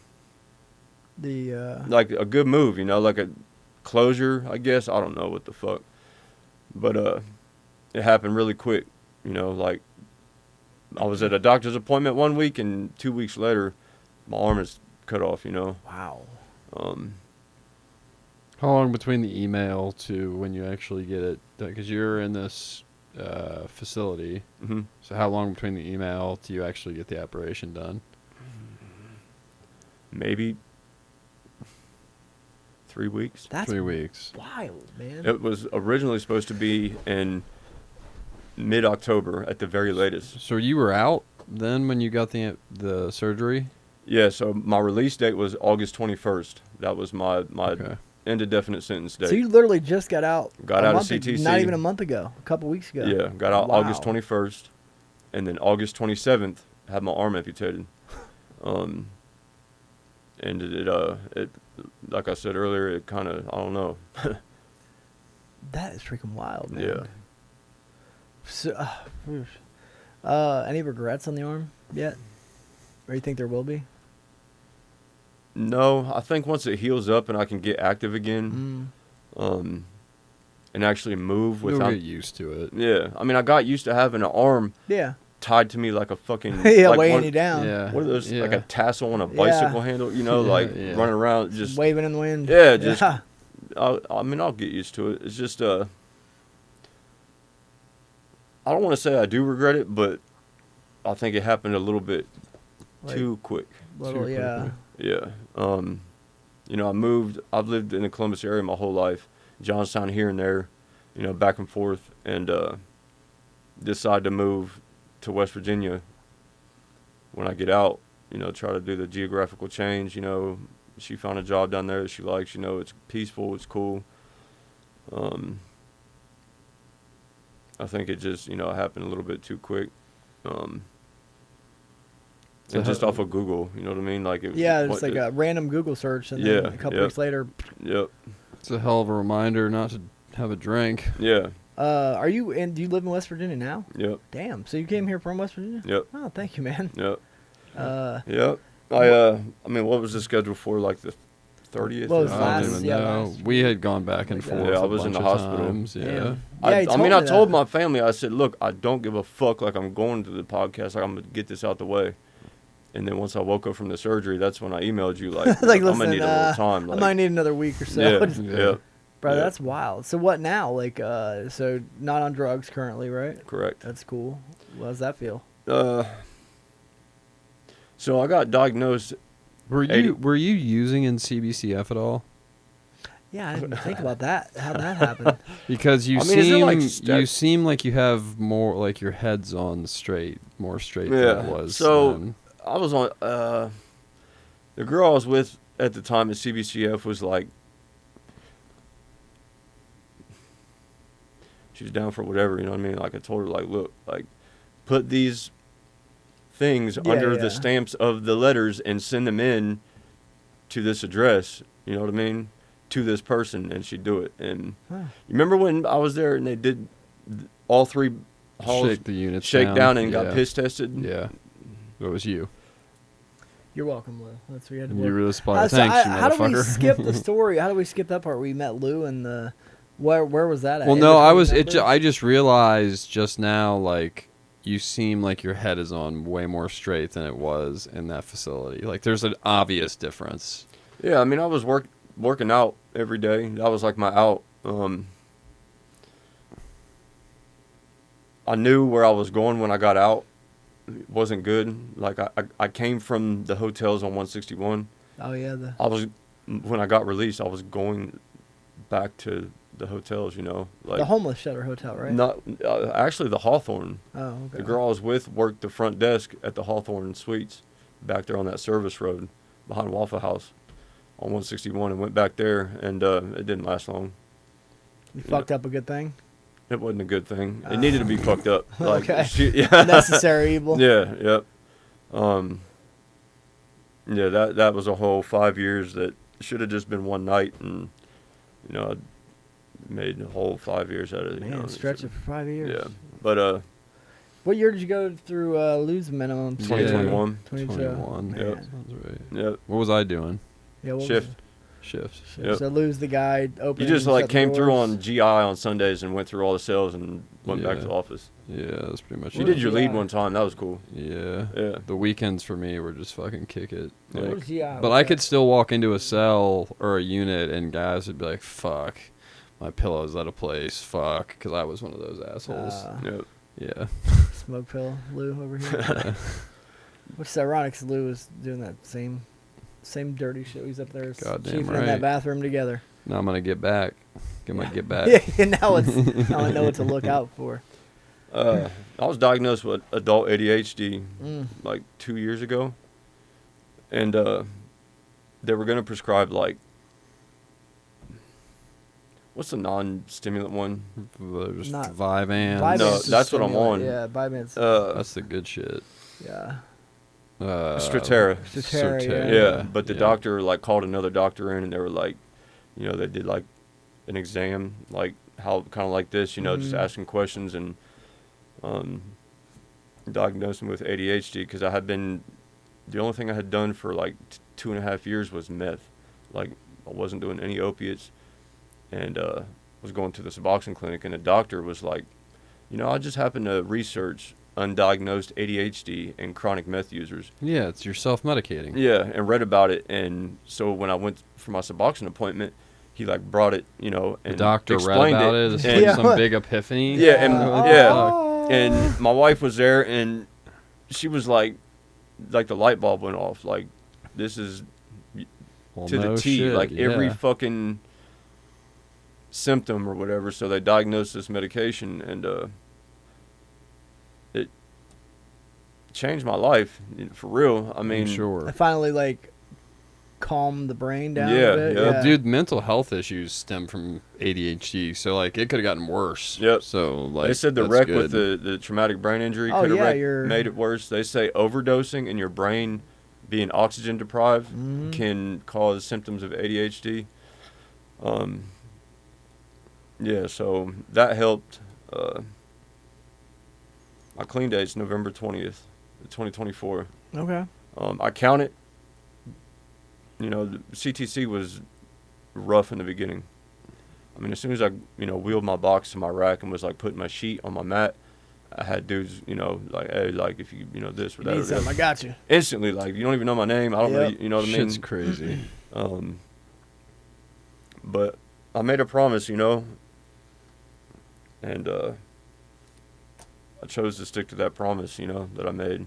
the like a good move, you know, like a closure, I guess. I don't know what the fuck, but it happened really quick, you know. Like, I was at a doctor's appointment 1 week, and 2 weeks later, my arm is cut off, you know. Wow. How long between the email to when you actually get it? Because you're in this facility. Mm-hmm. So how long between the email to you actually get the operation done? Maybe 3 weeks. That's 3 weeks. wild, man. It was originally supposed to be in mid-October at the very latest. So you were out then when you got the surgery? Yeah, so my release date was August 21st. That was my Okay. indefinite sentence date. So you literally just got out. Got out of CTC. Not even a month ago. A couple weeks ago. Yeah, got out Wow. August 21st, and then August 27th had my arm amputated. And it like I said earlier, it kind of, I don't know. That is freaking wild, man. Yeah. So, any regrets on the arm yet? Or you think there will be? No, I think once it heals up and I can get active again, and actually move You'll without get used to it. Yeah, I mean, I got used to having an arm tied to me like a fucking like weighing you down. Yeah. What are those, like a tassel on a bicycle handle? You know, running around just waving in the wind. Yeah, just. I mean, I'll get used to it. It's just I don't want to say I do regret it, but I think it happened a little bit too quick. Little, Yeah. You know, I've lived in the Columbus area my whole life, Johnstown here and there, you know, back and forth, and decided to move to West Virginia when I get out, you know, try to do the geographical change. You know, she found a job down there that she likes, you know, it's peaceful, it's cool. I think it just, you know, happened a little bit too quick. And just off of Google, you know what I mean? Like it's like a random Google search, and then a couple weeks later. Yep. It's a hell of a reminder not to have a drink. Yeah. Do you live in West Virginia now? Yep. Damn. So you came here from West Virginia? Yep. Oh, thank you, man. Yep. Yep. I mean, what was the schedule for? Like the 30th? What was I don't even know. last We had gone back and forth. Yeah, I was in the hospital. Times. Yeah. I told my family, I said, look, I don't give a fuck. Like, I'm going to the podcast. Like, I'm going to get this out the way. And then once I woke up from the surgery, that's when I emailed you, like, like I'm going to need a little time. Like, I might need another week or so. Yeah. Bro, that's wild. So what now? Like, so not on drugs currently, right? Correct. That's cool. How does that feel? So I got diagnosed. Were you using in CBCF at all? Yeah, I didn't even think about that. How that happened? Because you seem like you have more, like your head's on more straight than it was. So then. I was on. The girl I was with at the time at CBCF was like, she was down for whatever, you know what I mean? Like, I told her, like, look, like, put these things under the stamps of the letters and send them in to this address, you know what I mean, to this person, and she'd do it. And you remember when I was there and they did all 3 shake the units shake down and yeah. got piss tested. Yeah, it was you. You're welcome, Lou. That's what we had to You work. really supplied. Thanks, you how do we motherfucker. skip the story? How do we skip that part? We met Lou and the where was that at? Well, In no, I between was. numbers? I just realized just now, like, you seem like your head is on way more straight than it was in that facility. Like, there's an obvious difference. Yeah, I mean, I was working out every day. That was like my out. I knew where I was going when I got out. It wasn't good. Like I came from the hotels on 161. Oh yeah, when I got released, I was going back to the hotels. You know, like the homeless shelter hotel, right? Not actually the Hawthorne. Oh, okay. The girl I was with worked the front desk at the Hawthorne Suites, back there on that service road behind Waffle House, on 161, and went back there, and it didn't last long. You fucked up a good thing. It wasn't a good thing. It needed to be fucked up. Like, okay. Yeah. Necessary evil. Yeah. Yep. Yeah. That was a whole 5 years that should have just been one night, and you know, I made the whole 5 years out of it. Man, you know, stretch it for 5 years. Yeah. But what year did you go through lose minimum? 2021. 21. Yep. Sounds right. Yep. What was I doing? Yeah, what Shift. Shift. Yep. So lose the guy. Open. You just like came through on GI on Sundays and went through all the cells and went back to the office. Yeah, that's pretty much You it. did your lead one time. That was cool. Yeah. Yeah. The weekends for me were just fucking kick it. Yeah. Like, What was GI? but I could still walk into a cell or a unit and guys would be like, fuck, my pillow's out of place. Fuck. Because I was one of those assholes. Yep. Yeah. Smoke pill, Lou over here. Which is ironic, 'cause Lou was doing that same dirty shit. He's up there Goddamn chiefing right. in that bathroom together. Now I'm going to get back. Get my get back. Yeah, now I know what to look out for. I was diagnosed with adult ADHD like 2 years ago, and they were gonna prescribe like, what's the non-stimulant one? Just Not- Vyvanse. Vyvanse No, is that's what I'm stimulant. on. Yeah, Vyvanse. That's the good shit. Yeah. Strattera. Strattera, Yeah, but the Yeah. doctor like called another doctor in, and they were like, you know, they did like an exam, like how kind of like this, you know, just asking questions and diagnosed me with ADHD because I had been, the only thing I had done for like 2.5 years was meth. Like I wasn't doing any opiates, and was going to the Suboxone clinic, and the doctor was like, you know, I just happened to research undiagnosed ADHD and chronic meth users. Yeah, it's your self-medicating. Yeah, and read about it, and so when I went for my Suboxone appointment, he like brought it, you know, and The doctor read explained about it. and- It's like some big epiphany. Yeah, and Oh. and my wife was there, and she was like the light bulb went off. Like, this is Well, to no the T. shit, Like every yeah. fucking symptom or whatever. So they diagnosed this medication, and it changed my life for real. I mean, I sure. finally like calmed the brain down Yeah, a bit. yeah. Well, dude, mental health issues stem from ADHD, so like it could have gotten worse. Yep. So like they said the that's wreck good. with the traumatic brain injury Oh, could have yeah, made it worse. They say overdosing and your brain being oxygen deprived can cause symptoms of ADHD. Yeah, so that helped. My clean date's November 20th, 2024. Okay. I counted. You know, the CTC was rough in the beginning. I mean, as soon as I, you know, wheeled my box to my rack and was like putting my sheet on my mat, I had dudes, you know, like, hey, like if you know this or that. Need Or something? that. I got you. Instantly, like you don't even know my name. I don't know, Yep. you know what I mean? Shit's crazy. But I made a promise, you know, and I chose to stick to that promise, you know, that I made.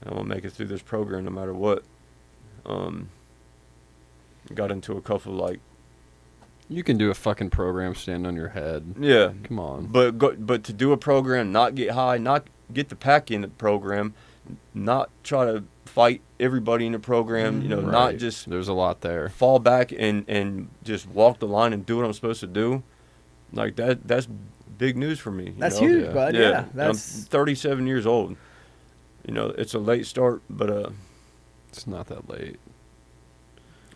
I'm gonna make it through this program no matter what. Got into a couple like, You can do a fucking program stand on your head. yeah, Come on. but to do a program, not get high, not get the pack in the program, not try to fight everybody in the program, you know, not Right. just There's a lot there. fall back and just walk the line and do what I'm supposed to do. Like that's big news for me. You That's know? huge, Yeah. bud. Yeah, Yeah. I'm That's 37 years old. You know, it's a late start, but It's not that late.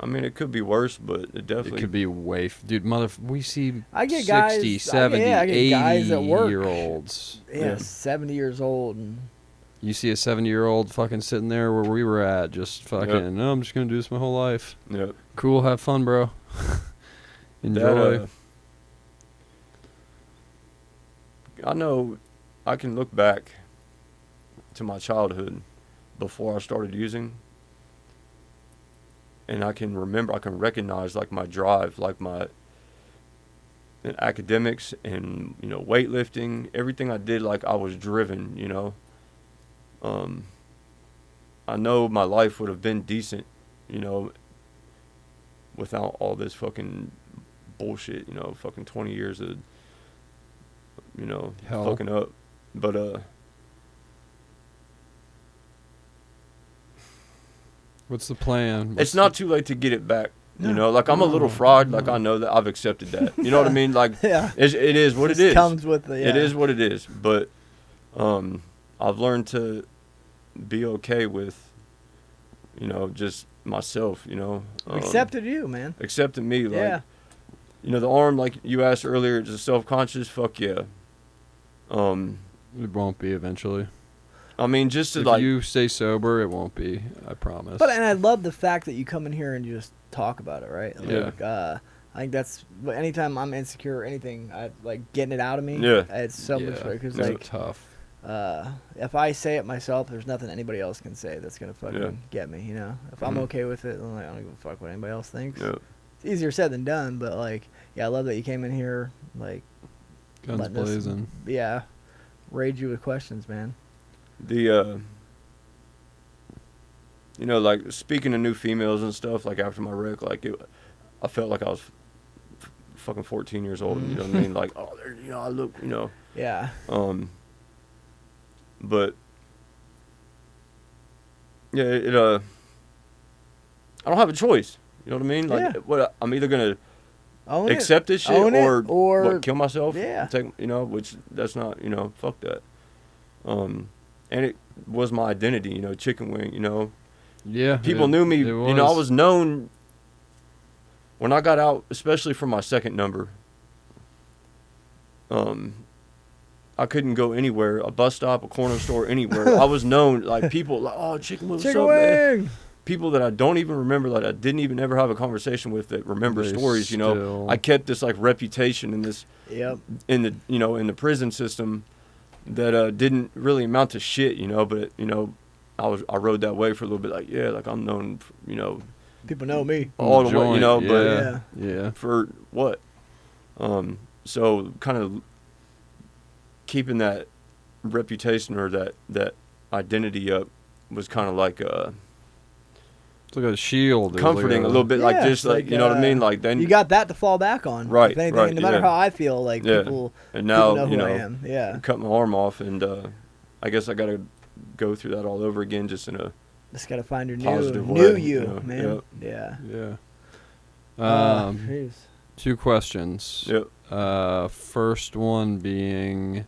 I mean, it could be worse, but it definitely... It could be way... Dude, we see I get 60, guys, 70, I get 80 guys at work. year olds. Yeah, 70 years old. And you see a 70-year-old fucking sitting there where we were at, just fucking, no, I'm just going to do this my whole life. Yep. Cool, have fun, bro. Enjoy. I know I can look back to my childhood before I started using, and I can recognize like my drive, like my in academics and, you know, weightlifting, everything I did, like I was driven, you know. I know my life would have been decent, you know, without all this fucking bullshit, you know, fucking 20 years of, you know, hell. fucking up. But, what's the plan? it's not too late to get it back. You know, like I'm a little fraud. Like I know that I've accepted that. You know what I mean? Like yeah. it is what it is. Comes with the, yeah. It is what it is. But I've learned to be okay with, you know, just myself. You know, Accepted you, man. Accepting me. Like, Yeah. you know, the arm, like you asked earlier, is self-conscious. Fuck yeah. It won't be eventually. I mean, just to If like you stay sober, it won't be. I promise. But and I love the fact that you come in here and you just talk about it, right? Yeah. Like, I think that's anytime I'm insecure or anything, I like getting it out of me. Yeah. It's so much better because it's like tough. if I say it myself, there's nothing anybody else can say that's gonna fucking Yeah. get me. You know, if I'm okay with it, then like, I don't give a fuck what anybody else thinks. Yeah. It's easier said than done, but like, yeah, I love that you came in here, like, Guns letting us- blazing. yeah, raid you with questions, man. The you know, like speaking to new females and stuff, like after my wreck, like I felt like I was fucking 14 years old. You know what I mean? Like, oh, there, you know, I look, you know. Yeah. But yeah, I don't have a choice. You know what I mean? Like, Yeah. what I'm either gonna Own accept this shit Own it, or what, kill myself. Yeah. Take, you know, which that's not, you know, fuck that. And it was my identity, you know, chicken wing, you know. Yeah. People knew me, you know, I was known when I got out, especially for my second number. I couldn't go anywhere, a bus stop, a corner store, anywhere. I was known, like people, like, oh, chicken wing, what's up, man? People that I don't even remember, that I didn't even ever have a conversation with, that remember stories, you know. I kept this like reputation in this, in the, you know, in the prison system that didn't really amount to shit, you know. But you know, I rode that way for a little bit, like, yeah, like I'm known, you know. People know me. All the way, you know, yeah. but yeah, for what? So kind of keeping that reputation or that identity up was kind of like it's like a shield. Comforting like a little bit, like Yeah, just like, you know what I mean, like then you got that to fall back on, Right, if anything, right, and no matter yeah. how I feel, like people, and now people know who you know, I am. Yeah, cut my arm off, and I guess I got to go through that all over again, just in a just gotta find your positive new way, you, you know, man. yep. Yeah. yeah. Jeez. 2 questions. Yep. First one being,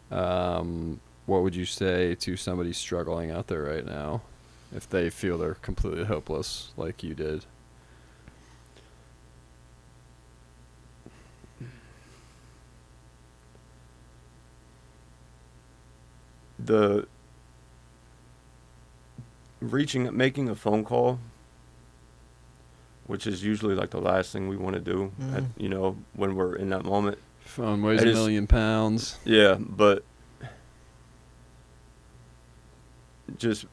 what would you say to somebody struggling out there right now, if they feel they're completely hopeless like you did? The making a phone call, which is usually like the last thing we want to do, you know, when we're in that moment. Phone weighs a million pounds. Yeah, but just,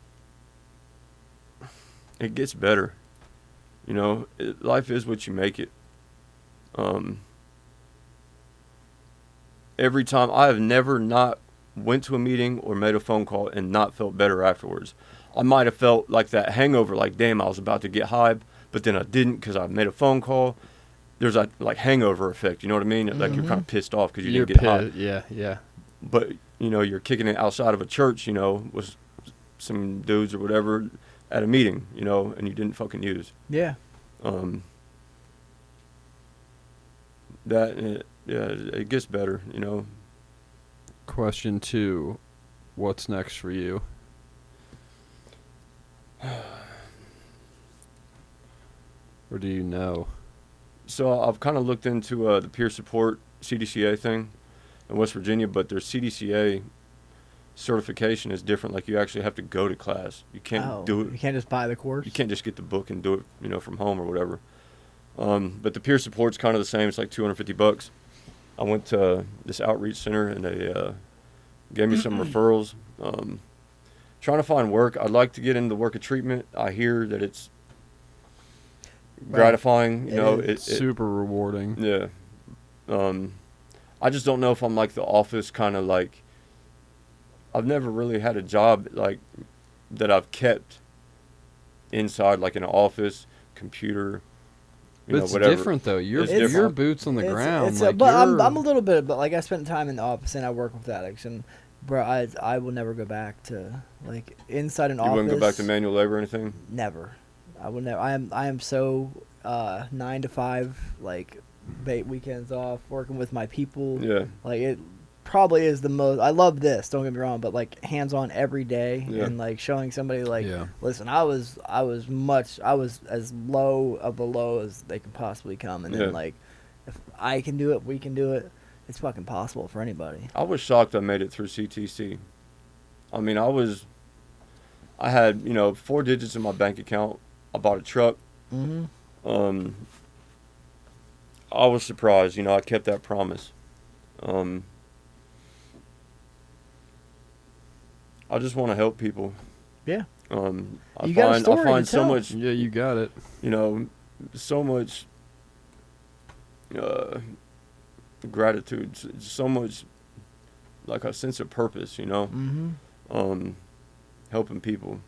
it gets better. You know, life is what you make it. Every time, I have never not went to a meeting or made a phone call and not felt better afterwards. I might have felt like that hangover, like, damn, I was about to get high, but then I didn't because I made a phone call. There's a like hangover effect, you know what I mean? Like you're kind of pissed off because you didn't get high. Yeah, yeah. But, you know, you're kicking it outside of a church, you know, with some dudes or whatever at a meeting, you know, and you didn't fucking use. Yeah. It gets better, you know. Question 2, what's next for you? Or do you know? So I've kind of looked into the peer support CDCA thing in West Virginia, but their CDCA certification is different. Like, you actually have to go to class. You can't do it. You can't just buy the course? You can't just get the book and do it, from home or whatever. But the peer support's kind of the same. It's like $250. I went to this outreach center, and they gave me some referrals. Trying to find work. I'd like to get into the work of treatment. I hear that it's gratifying. It's super rewarding. Yeah. I just don't know if I'm like the office kind of like. I've never really had a job like that I've kept inside, like in an office, computer. It's whatever. different though. Your different. boots on the ground. But I'm a little bit, but like I spent time in the office and I work with addicts, and bro, I will never go back to like inside an office. You wouldn't go back to manual labor or anything? Never. I will never. I am so 9 to 5, like weekends off, working with my people. Yeah. Like it probably is the most. I love this. Don't get me wrong, but like hands on every day, and like showing somebody like, listen, I was as low of a low as they could possibly come, and then like, if I can do it, we can do it. It's fucking possible for anybody. I was shocked I made it through CTC. I mean, I had 4 digits in my bank account. I bought a truck. Mm-hmm. I was surprised. I kept that promise. I just want to help people. Yeah. I find so much. Yeah, you got it. So much gratitude, so much like a sense of purpose. Mm-hmm. Helping people.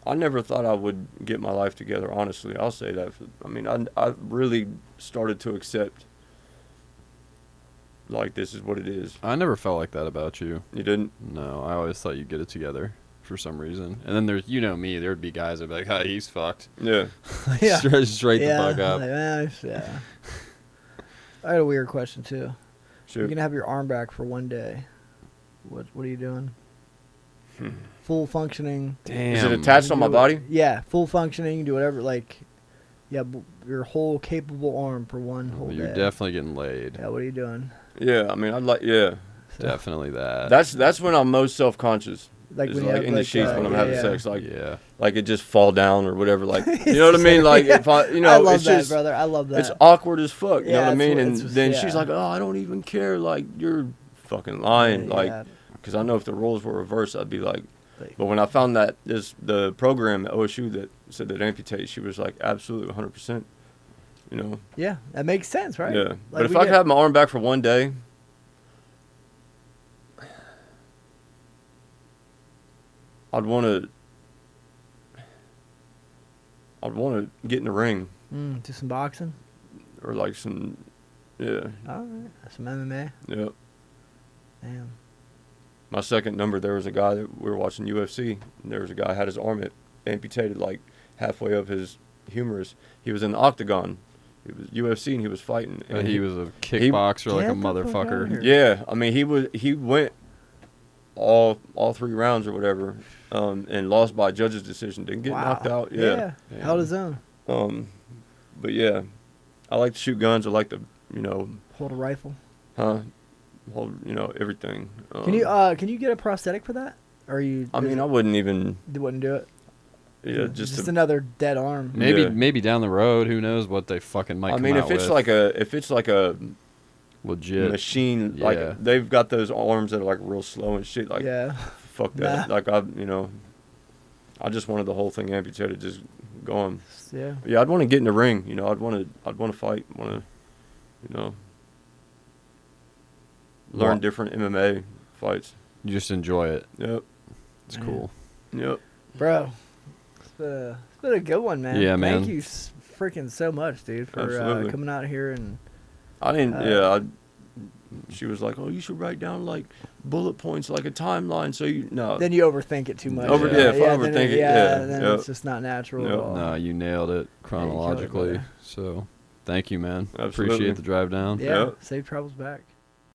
I never thought I would get my life together. Honestly, I'll say that. I really started to accept. Like, this is what it is. I never felt like that about you. You didn't? No, I always thought you'd get it together for some reason. And then there's, me, there'd be guys that'd be like, he's fucked. Yeah. Straight the fuck up. Like, I had a weird question, too. Sure. You're going to have your arm back for one day. What are you doing? Full functioning. Damn. Is it attached on my body? Yeah, full functioning. You do whatever, like, your whole capable arm for one whole day. You're definitely getting laid. Yeah, what are you doing? Yeah, I'd like, Definitely that. That's when I'm most self-conscious. Like when in the sheets when I'm having sex, like it just fall down or whatever, like you know what I mean, like if I, I love it's that, just, brother. I love that. It's awkward as fuck, you know what I mean, and just, then she's like, oh, I don't even care, like you're fucking lying, yeah. because I know if the roles were reversed, I'd be like, but when I found that the program at OSU that said that amputate, she was like, absolutely 100%, Yeah, that makes sense, right? Yeah, like but if I could have my arm back for one day. I'd want to get in the ring. Do some boxing? Or like some, yeah. All right. Some MMA? Yep. Damn. My second number, there was a guy that we were watching UFC, and there was a guy had his arm amputated like halfway up his humerus. He was in the octagon. He was UFC, and he was fighting. And he was a kickboxer, like a motherfucker. Yeah, he went all 3 rounds or whatever, and lost by a judge's decision. Didn't get knocked out. Yeah. Held his own. But yeah, I like to shoot guns. I like to, hold a rifle. Hold, everything. Can you get a prosthetic for that? Or I wouldn't even. You wouldn't do it. Yeah, just another dead arm. Maybe down the road, who knows what they fucking might. If it's like a legit machine, like they've got those arms that are like real slow and shit. Like fuck that. Nah. Like I just wanted the whole thing amputated, just gone. Yeah. Yeah, I'd want to get in the ring. I'd want to fight. Want to, learn different MMA fights. You just enjoy it. Yep. It's cool. Yep. Bro, it's been a good one, man. Yeah, man. Thank you freaking so much, dude, for coming out here and. I didn't. She was like, "Oh, you should write down like bullet points, like a timeline." So Then you overthink it too much. If I overthink it, then it's just not natural at all. No, you nailed it chronologically. So, thank you, man. Absolutely. Appreciate the drive down. Yeah. Safe travels back.